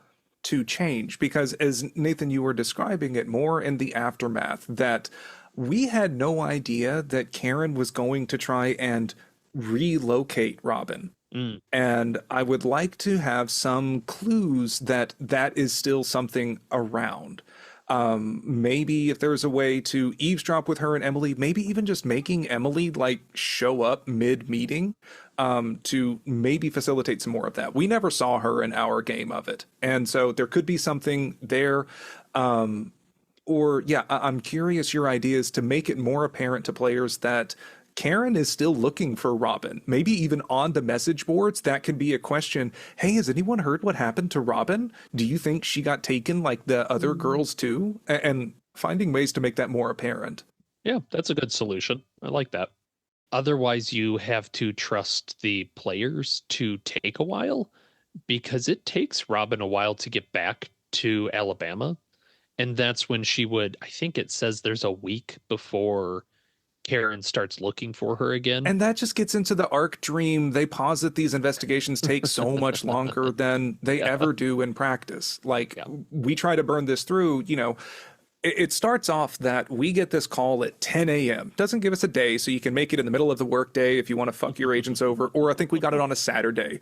A: to change, because as Nathan, you were describing it more in the aftermath, that we had no idea that Karen was going to try and relocate Robin.
B: Mm.
A: And I would like to have some clues that that is still something around. Maybe if there's a way to eavesdrop with her and Emily, maybe even just making Emily like show up mid-meeting, to maybe facilitate some more of that. We never saw her in our game of it. And so there could be something there. Or yeah, I'm curious your ideas to make it more apparent to players that Karen is still looking for Robin. Maybe even on the message boards, that could be a question. Hey, has anyone heard what happened to Robin? Do you think she got taken like the other girls too? And finding ways to make that more apparent.
B: Yeah, that's a good solution. I like that. Otherwise, you have to trust the players to take a while, because it takes Robin a while to get back to Alabama. And that's when she would, I think it says there's a week before Karen starts looking for her again.
A: And that just gets into the arc dream. They posit these investigations take so much longer than they ever do in practice. Like, we try to burn this through, you know, it starts off that we get this call at 10 a.m. Doesn't give us a day, so you can make it in the middle of the workday if you want to fuck your agents over. Or I think we got it on a Saturday.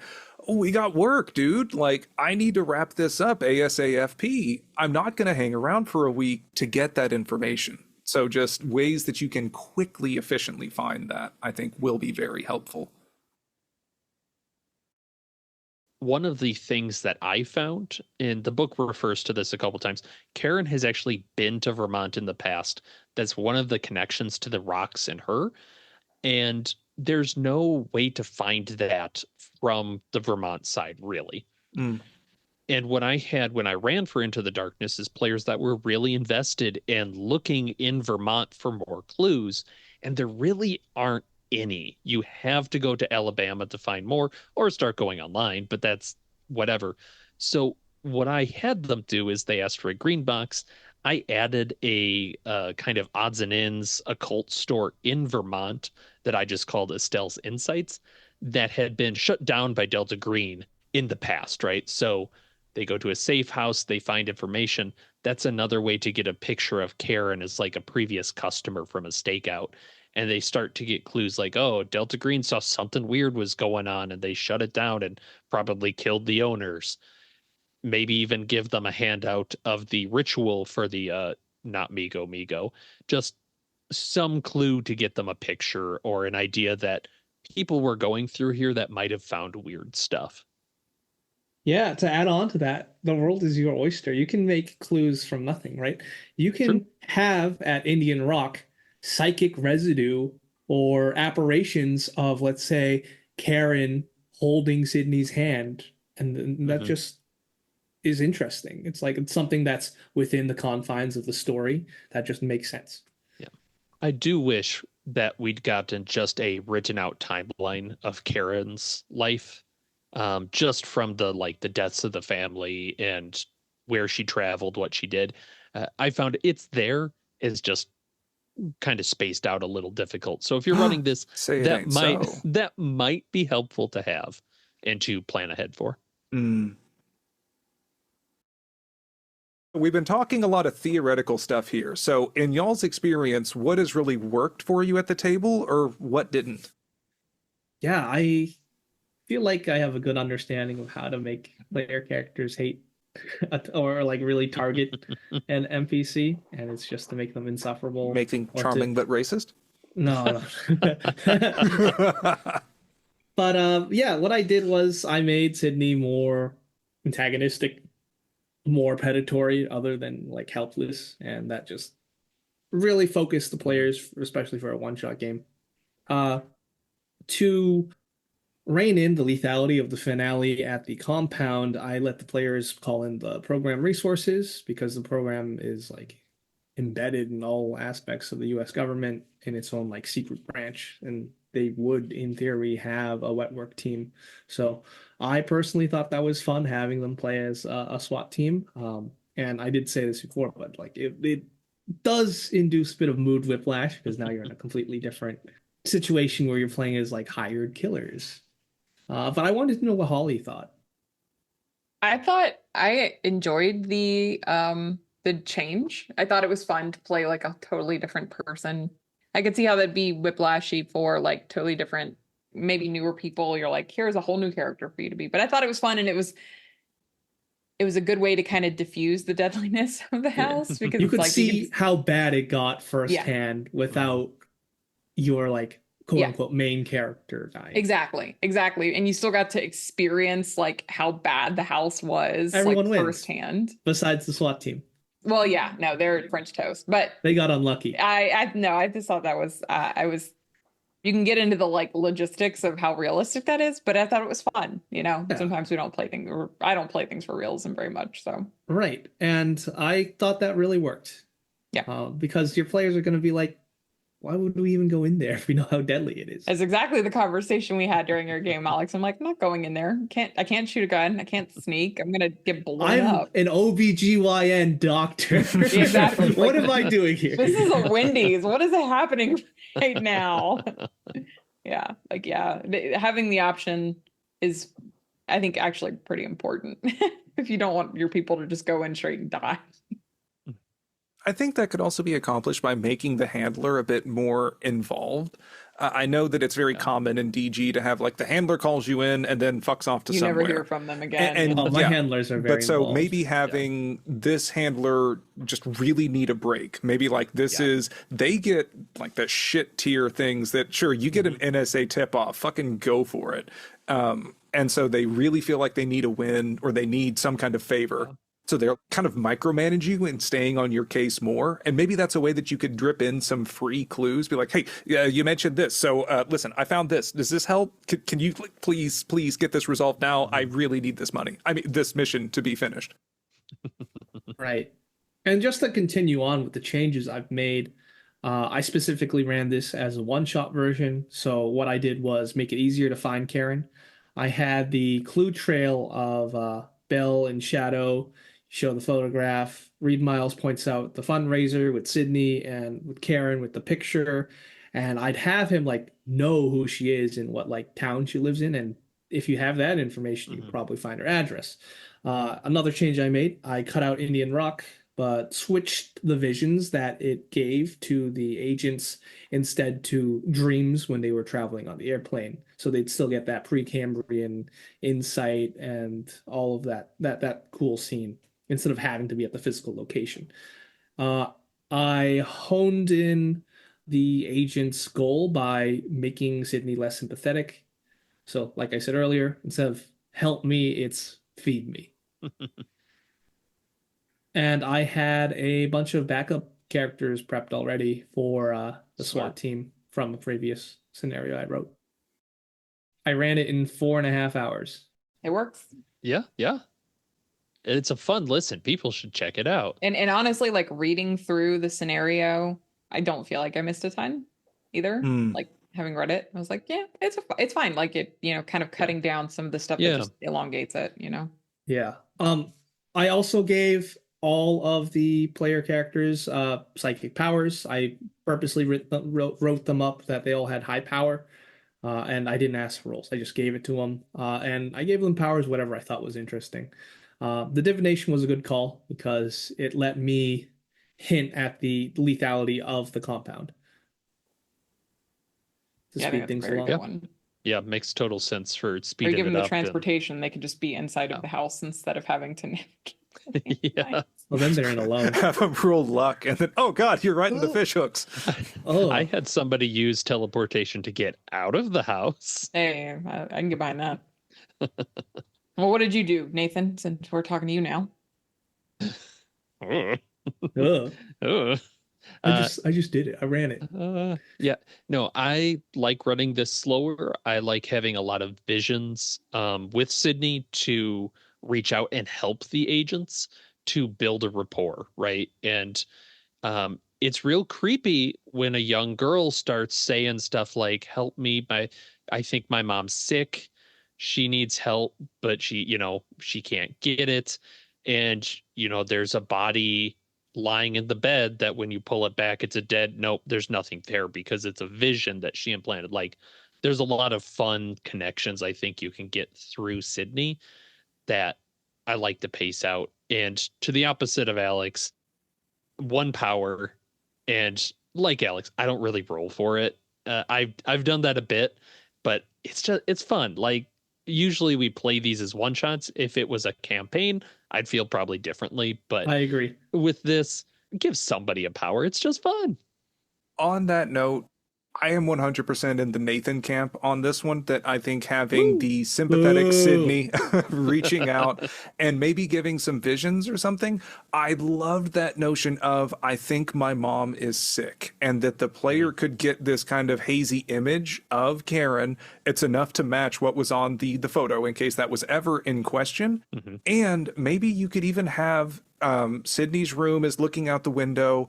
A: Oh, we got work, dude. Like, I need to wrap this up ASAP. I'm not going to hang around for a week to get that information. So just ways that you can quickly, efficiently find that, I think, will be very helpful.
B: One of the things that I found, and the book refers to this a couple times, Karen has actually been to Vermont in the past. That's one of the connections to the rocks in her. And there's no way to find that from the Vermont side, really.
A: Mm.
B: And when I ran for Into the Darkness, is players that were really invested in looking in Vermont for more clues, and there really aren't any. You have to go to Alabama to find more, or start going online, but that's whatever. So what I had them do is they asked for a green box. I added a kind of odds and ends occult store in Vermont that I just called Estelle's Insights, that had been shut down by Delta Green in the past, right? So they go to a safe house, they find information. That's another way to get a picture of Karen as like a previous customer from a stakeout. And they start to get clues like, oh, Delta Green saw something weird was going on and they shut it down and probably killed the owners. Maybe even give them a handout of the ritual for the not Migo Migo. Just some clue to get them a picture or an idea that people were going through here that might have found weird stuff.
C: Yeah, to add on to that, the world is your oyster. You can make clues from nothing, right? You can
B: True.
C: have at Indian Rock psychic residue or apparitions of, let's say, Karen holding Sydney's hand. And that just is interesting. It's like it's something that's within the confines of the story that just makes sense.
B: Yeah. I do wish that we'd gotten just a written out timeline of Karen's life, just from the deaths of the family and where she traveled, what she did. I found it's there, is just kind of spaced out, a little difficult. So if you're running this,
A: Say it
B: that
A: ain't
B: might
A: so.
B: that might be helpful to have and to plan ahead for.
A: Mm. We've been talking a lot of theoretical stuff here. So in y'all's experience, what has really worked for you at the table or what didn't?
C: Yeah, I feel like I have a good understanding of how to make player characters hate or like really target an NPC, and it's just to make them insufferable
A: Making
C: or
A: charming
C: to
A: but racist?
C: no, no. But yeah, what I did was I made Sydney more antagonistic, more predatory, other than like helpless, and that just really focused the players, especially for a one-shot game. Uh, to rein in the lethality of the finale at the compound, I let the players call in the program resources because the program is like embedded in all aspects of the US government in its own like secret branch, and they would in theory have a wet work team. So I personally thought that was fun having them play as a SWAT team. And I did say this before, but like it does induce a bit of mood whiplash because now you're in a completely different situation where you're playing as like hired killers. But I wanted to know what Holly thought.
D: I thought I enjoyed the change. I thought it was fun to play like a totally different person. I could see how that'd be whiplashy for like totally different, maybe newer people. You're like, here's a whole new character for you to be. But I thought it was fun, and it was a good way to kind of diffuse the deadliness of the house, because
C: You
D: it's
C: could
D: like
C: see how bad it got
D: yeah,
C: firsthand without your like quote
D: yeah,
C: unquote main character dying.
D: exactly, exactly. And you still got to experience like how bad the house was,
C: Everyone
D: like
C: wins
D: firsthand.
C: besides the SWAT team.
D: Well, yeah, no, they're French toast. But
C: They got unlucky.
D: I no, I just thought that was you can get into the like logistics of how realistic that is, but I thought it was fun.
C: Yeah.
D: Sometimes we don't play things, or I don't play things for realism very much. So
C: Right. And I thought that really worked.
D: yeah,
C: Because your players are going to be like, why would we even go in there if we know how deadly it is?
D: that's exactly the conversation we had during our game, Alex. I'm like, I'm not going in there. I can't shoot a gun. I can't sneak. I'm gonna get blown
C: I'm
D: up.
C: an OBGYN doctor.
D: Exactly.
C: What
D: Like,
C: am I doing here?
D: This is a Wendy's. What is happening right now? Yeah, like having the option is, I think, actually pretty important if you don't want your people to just go in straight and die.
A: I think that could also be accomplished by making the handler a bit more involved. I know that it's very common in DG to have like the handler calls you in and then fucks off to
D: You
A: somewhere.
D: never hear from them again.
A: And
C: Oh, my handlers are very
A: But so
C: involved.
A: maybe having this handler just really need a break. Maybe like this is, they get like the shit tier things that, sure, you get an NSA tip off, fucking go for it. And so they really feel like they need a win or they need some kind of favor. So they're kind of micromanage you and staying on your case more. And maybe that's a way that you could drip in some free clues. Be like, hey, you mentioned this. So listen, I found this. Does this help? Can you please get this resolved now? I really need this money. I mean, this mission to be finished.
C: Right. And just to continue on with the changes I've made, I specifically ran this as a one-shot version. So what I did was make it easier to find Karen. I had the clue trail of Bell and Shadow show the photograph. Reed Miles points out the fundraiser with Sydney and with Karen with the picture. And I'd have him like know who she is and what like town she lives in. And if you have that information, you probably find her address. Another change I made, I cut out Indian Rock, but switched the visions that it gave to the agents instead to dreams when they were traveling on the airplane. So they'd still get that Precambrian insight and all of that cool scene instead of having to be at the physical location. I honed in the agent's goal by making Sydney less sympathetic. So, like I said earlier, instead of help me, it's feed me. And I had a bunch of backup characters prepped already for the SWAT team from a previous scenario I wrote. I ran it in 4.5 hours.
D: It works.
B: Yeah. It's a fun listen. People should check it out.
D: And honestly, like reading through the scenario, I don't feel like I missed a ton either. Like having read it, I was like, yeah, it's fine. Like it, kind of cutting down some of the stuff that just elongates it,
C: Yeah. I also gave all of the player characters psychic powers. I purposely wrote them up that they all had high power. And I didn't ask for rolls. I just gave it to them. And I gave them powers, whatever I thought was interesting. The divination was a good call because it let me hint at the lethality of the compound to speed things along.
B: Yeah, makes total sense for
D: Or
B: speeding
D: give them
B: it
D: the
B: up.
D: transportation, they could just be inside of the house instead of having to navigate.
B: Yeah.
C: Well, then they're in alone.
A: Have them roll luck, and then, oh god, you're right in the fish hooks.
B: I had somebody use teleportation to get out of the house.
D: Hey, I can get behind that. Well, what did you do, Nathan, since we're talking to you now?
C: Ugh. I just did it. I ran it.
B: Yeah. No, I like running this slower. I like having a lot of visions with Sydney to reach out and help the agents to build a rapport, right? And it's real creepy when a young girl starts saying stuff like, help me, I think my mom's sick. She needs help, but she can't get it. And, there's a body lying in the bed that when you pull it back, it's a dead. Nope, there's nothing there because it's a vision that she implanted. Like, there's a lot of fun connections I think you can get through Sydney that I like to pace out. And to the opposite of Alex, one power, and like Alex, I don't really roll for it. I've done that a bit, but it's fun. Like, usually we play these as one shots. If it was a campaign, I'd feel probably differently. But
C: I agree.
B: with this, give somebody a power. It's just fun.
A: On that note, I am 100% in the Nathan camp on this one, that I think having the sympathetic
C: Boo.
A: Sydney reaching out and maybe giving some visions or something. I loved that notion of, I think my mom is sick, and that the player could get this kind of hazy image of Karen. It's enough to match what was on the photo in case that was ever in question. And maybe you could even have Sydney's room is looking out the window.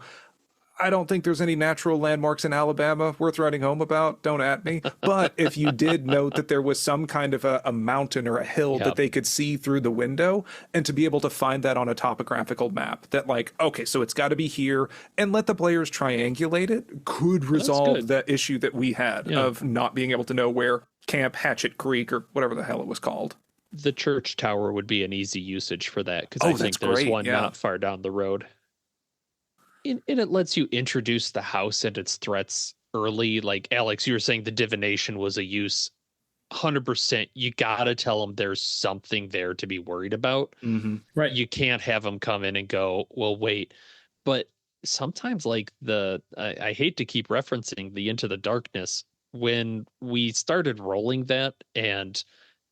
A: I don't think there's any natural landmarks in Alabama worth writing home about. Don't at me. But if you did note that there was some kind of a mountain or a hill that they could see through the window, and to be able to find that on a topographical map, that like, okay, so it's got to be here, and let the players triangulate it, could resolve that issue that we had of not being able to know where Camp Hatchet Creek or whatever the hell it was called.
B: The church tower would be an easy usage for that, because I think
A: that's
B: there's
A: great,
B: one not far down the road. And it lets you introduce the house and its threats early. Like, Alex, you were saying the divination was a use. 100%. You got to tell them there's something there to be worried about.
C: Right.
B: You can't have them come in and go, well, wait. But sometimes, like, I hate to keep referencing the Into the Darkness, when we started rolling that and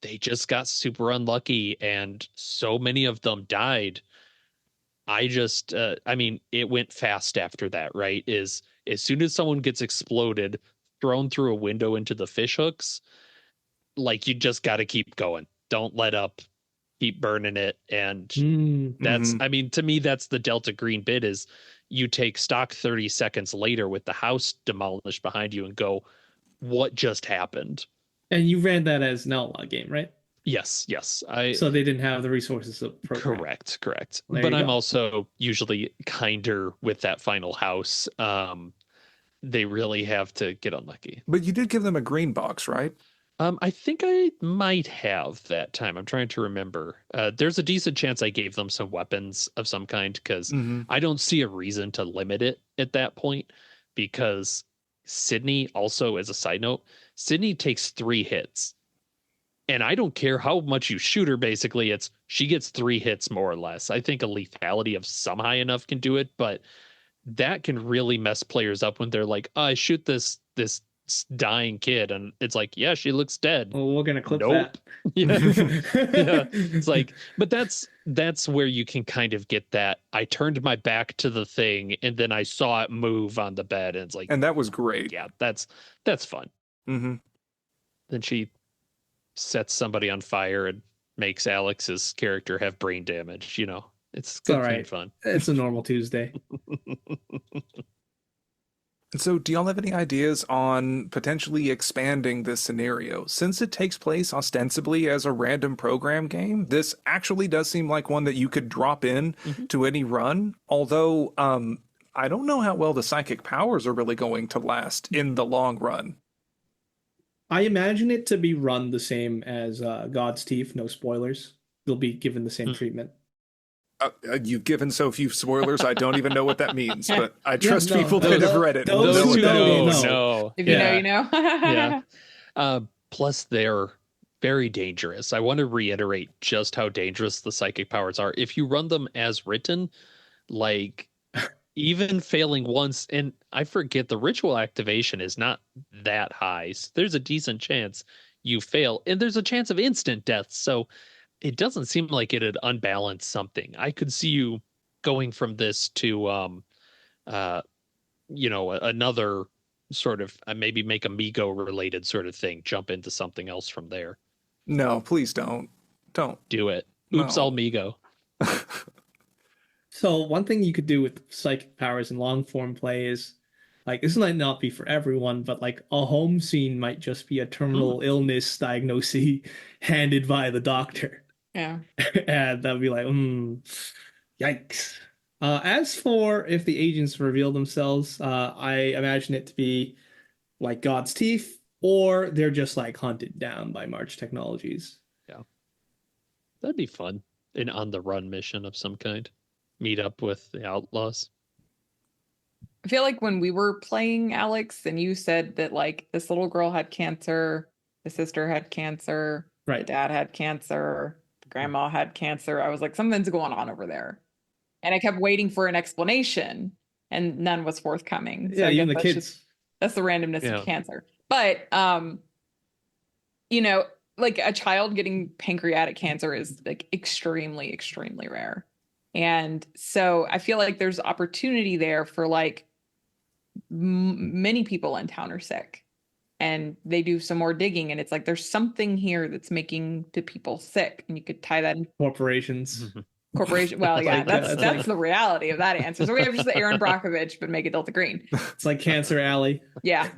B: they just got super unlucky and so many of them died. I just, I mean, it went fast after that, right? Is as soon as someone gets exploded, thrown through a window into the fish hooks, like, you just got to keep going. Don't let up, keep burning it. And that's, I mean, to me, that's the Delta Green bit, is you take stock 30 seconds later with the house demolished behind you and go, what just happened?
C: And you ran that as an outlaw game, right?
B: Yes.
C: So they didn't have the resources to program.
B: Correct.
C: There
B: But
C: you
B: I'm
C: go.
B: also usually kinder with that final house. They really have to get unlucky.
A: But you did give them a green box, right?
B: I think I might have that time. I'm trying to remember. There's a decent chance I gave them some weapons of some kind, because I don't see a reason to limit it at that point, because Sydney, also as a side note, Sydney takes 3 hits. And I don't care how much you shoot her, basically, she gets 3 hits more or less. I think a lethality of some high enough can do it, but that can really mess players up when they're like, oh, I shoot this dying kid, and it's like, yeah, she looks dead.
C: Well, we're gonna clip
B: Nope. Yeah.
C: that.
B: It's like, but that's where you can kind of get that. I turned my back to the thing and then I saw it move on the bed, and it's like,
A: And that was great.
B: yeah, that's fun.
A: Mm-hmm.
B: Then she sets somebody on fire and makes Alex's character have brain damage. It's good,
C: all right.
B: clean fun.
C: It's a normal Tuesday.
A: So, do y'all have any ideas on potentially expanding this scenario? Since it takes place ostensibly as a random program game, this actually does seem like one that you could drop in to any run. Although, I don't know how well the psychic powers are really going to last in the long run.
C: I imagine it to be run the same as God's Teeth. No spoilers. They'll be given the same treatment.
A: You've given so few spoilers, I don't even know what that means, but I trust people that have read it.
C: those
A: know
C: who
A: what that
C: know,
A: means.
B: No.
D: If you know, you know.
B: Yeah. Plus, they're very dangerous. I want to reiterate just how dangerous the psychic powers are. If you run them as written, like, even failing once, and I forget, the ritual activation is not that high. So there's a decent chance you fail, and there's a chance of instant death. So it doesn't seem like it'd unbalance something. I could see you going from this to, another sort of, maybe make a Migo related sort of thing, jump into something else from there.
A: No, please don't. Don't.
B: Do it. Oops,
A: No.
B: all Migo.
C: So one thing you could do with psychic powers in long form play is, like, this might not be for everyone, but like a home scene might just be a terminal illness diagnosis handed by the doctor.
D: Yeah.
C: And that'd be like, yikes. As for if the agents reveal themselves, I imagine it to be like God's teeth, or they're just like hunted down by March Technologies.
B: Yeah. That'd be fun. An on the run mission of some kind. Meet up with the outlaws.
D: I feel like when we were playing, Alex, and you said that like this little girl had cancer, the sister had cancer, the
C: Right.
D: dad had cancer, the grandma had cancer. I was like, something's going on over there. And I kept waiting for an explanation and none was forthcoming. So
C: Yeah,
D: I guess
C: even the
D: that's
C: kids.
D: just that's the randomness
B: Yeah.
D: of cancer. But you know, like a child getting pancreatic cancer is like extremely, extremely rare. And so I feel like there's opportunity there for like many people in town are sick and they do some more digging and it's like there's something here that's making the people sick and you could tie that in
C: Corporations.
D: corporation. Well,
C: It's
D: yeah,
C: like,
D: that's
C: it's
D: that's
C: like-
D: the reality of that answer. So we have just the Aaron Brockovich, but make it Delta Green.
C: It's like Cancer Alley.
D: Yeah,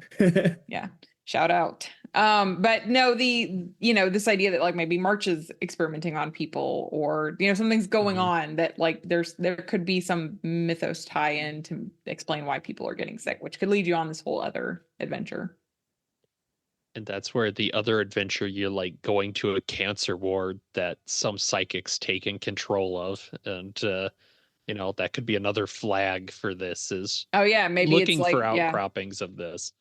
D: yeah. Shout out. But no, this idea that like maybe March is experimenting on people or something's going on that like there could be some mythos tie-in to explain why people are getting sick, which could lead you on this whole other adventure.
B: And that's where the other adventure, you're like going to a cancer ward that some psychics taken control of. And, that could be another flag for this is
D: Oh yeah, maybe
B: looking
D: it's like
B: for outcroppings of this.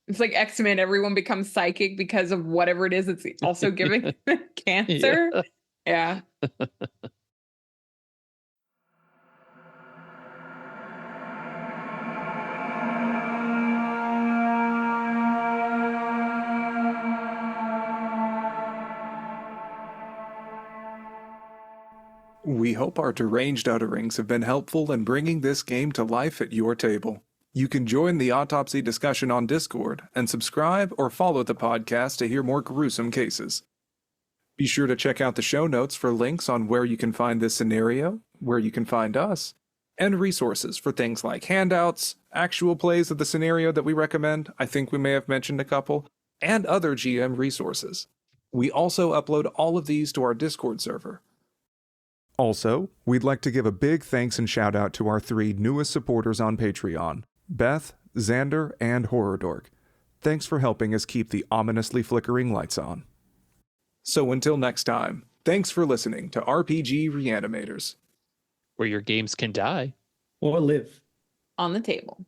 D: It's like X-Men, everyone becomes psychic because of whatever it is it's also giving cancer. Yeah.
A: We hope our deranged utterings have been helpful in bringing this game to life at your table. You can join the autopsy discussion on Discord and subscribe or follow the podcast to hear more gruesome cases. Be sure to check out the show notes for links on where you can find this scenario, where you can find us, and resources for things like handouts, actual plays of the scenario that we recommend, I think we may have mentioned a couple, and other GM resources. We also upload all of these to our Discord server. Also, we'd like to give a big thanks and shout out to our 3 newest supporters on Patreon, Beth, Xander, and Horror Dork. Thanks for helping us keep the ominously flickering lights on. So until next time, thanks for listening to RPG Reanimators.
B: Where your games can die.
C: Or live.
D: On the table.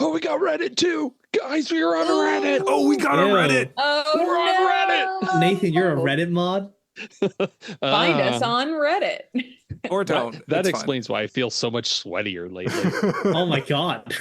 B: Oh, we got Reddit too. Guys, we are on Reddit.
A: Oh, we got a
C: Ew.
A: Reddit!
D: Oh,
B: We're on
D: no.
C: Nathan, you're a Reddit mod?
D: Find us on Reddit.
A: Or don't.
B: That
A: It's fine.
B: explains why I feel so much sweatier lately.
C: Oh my god.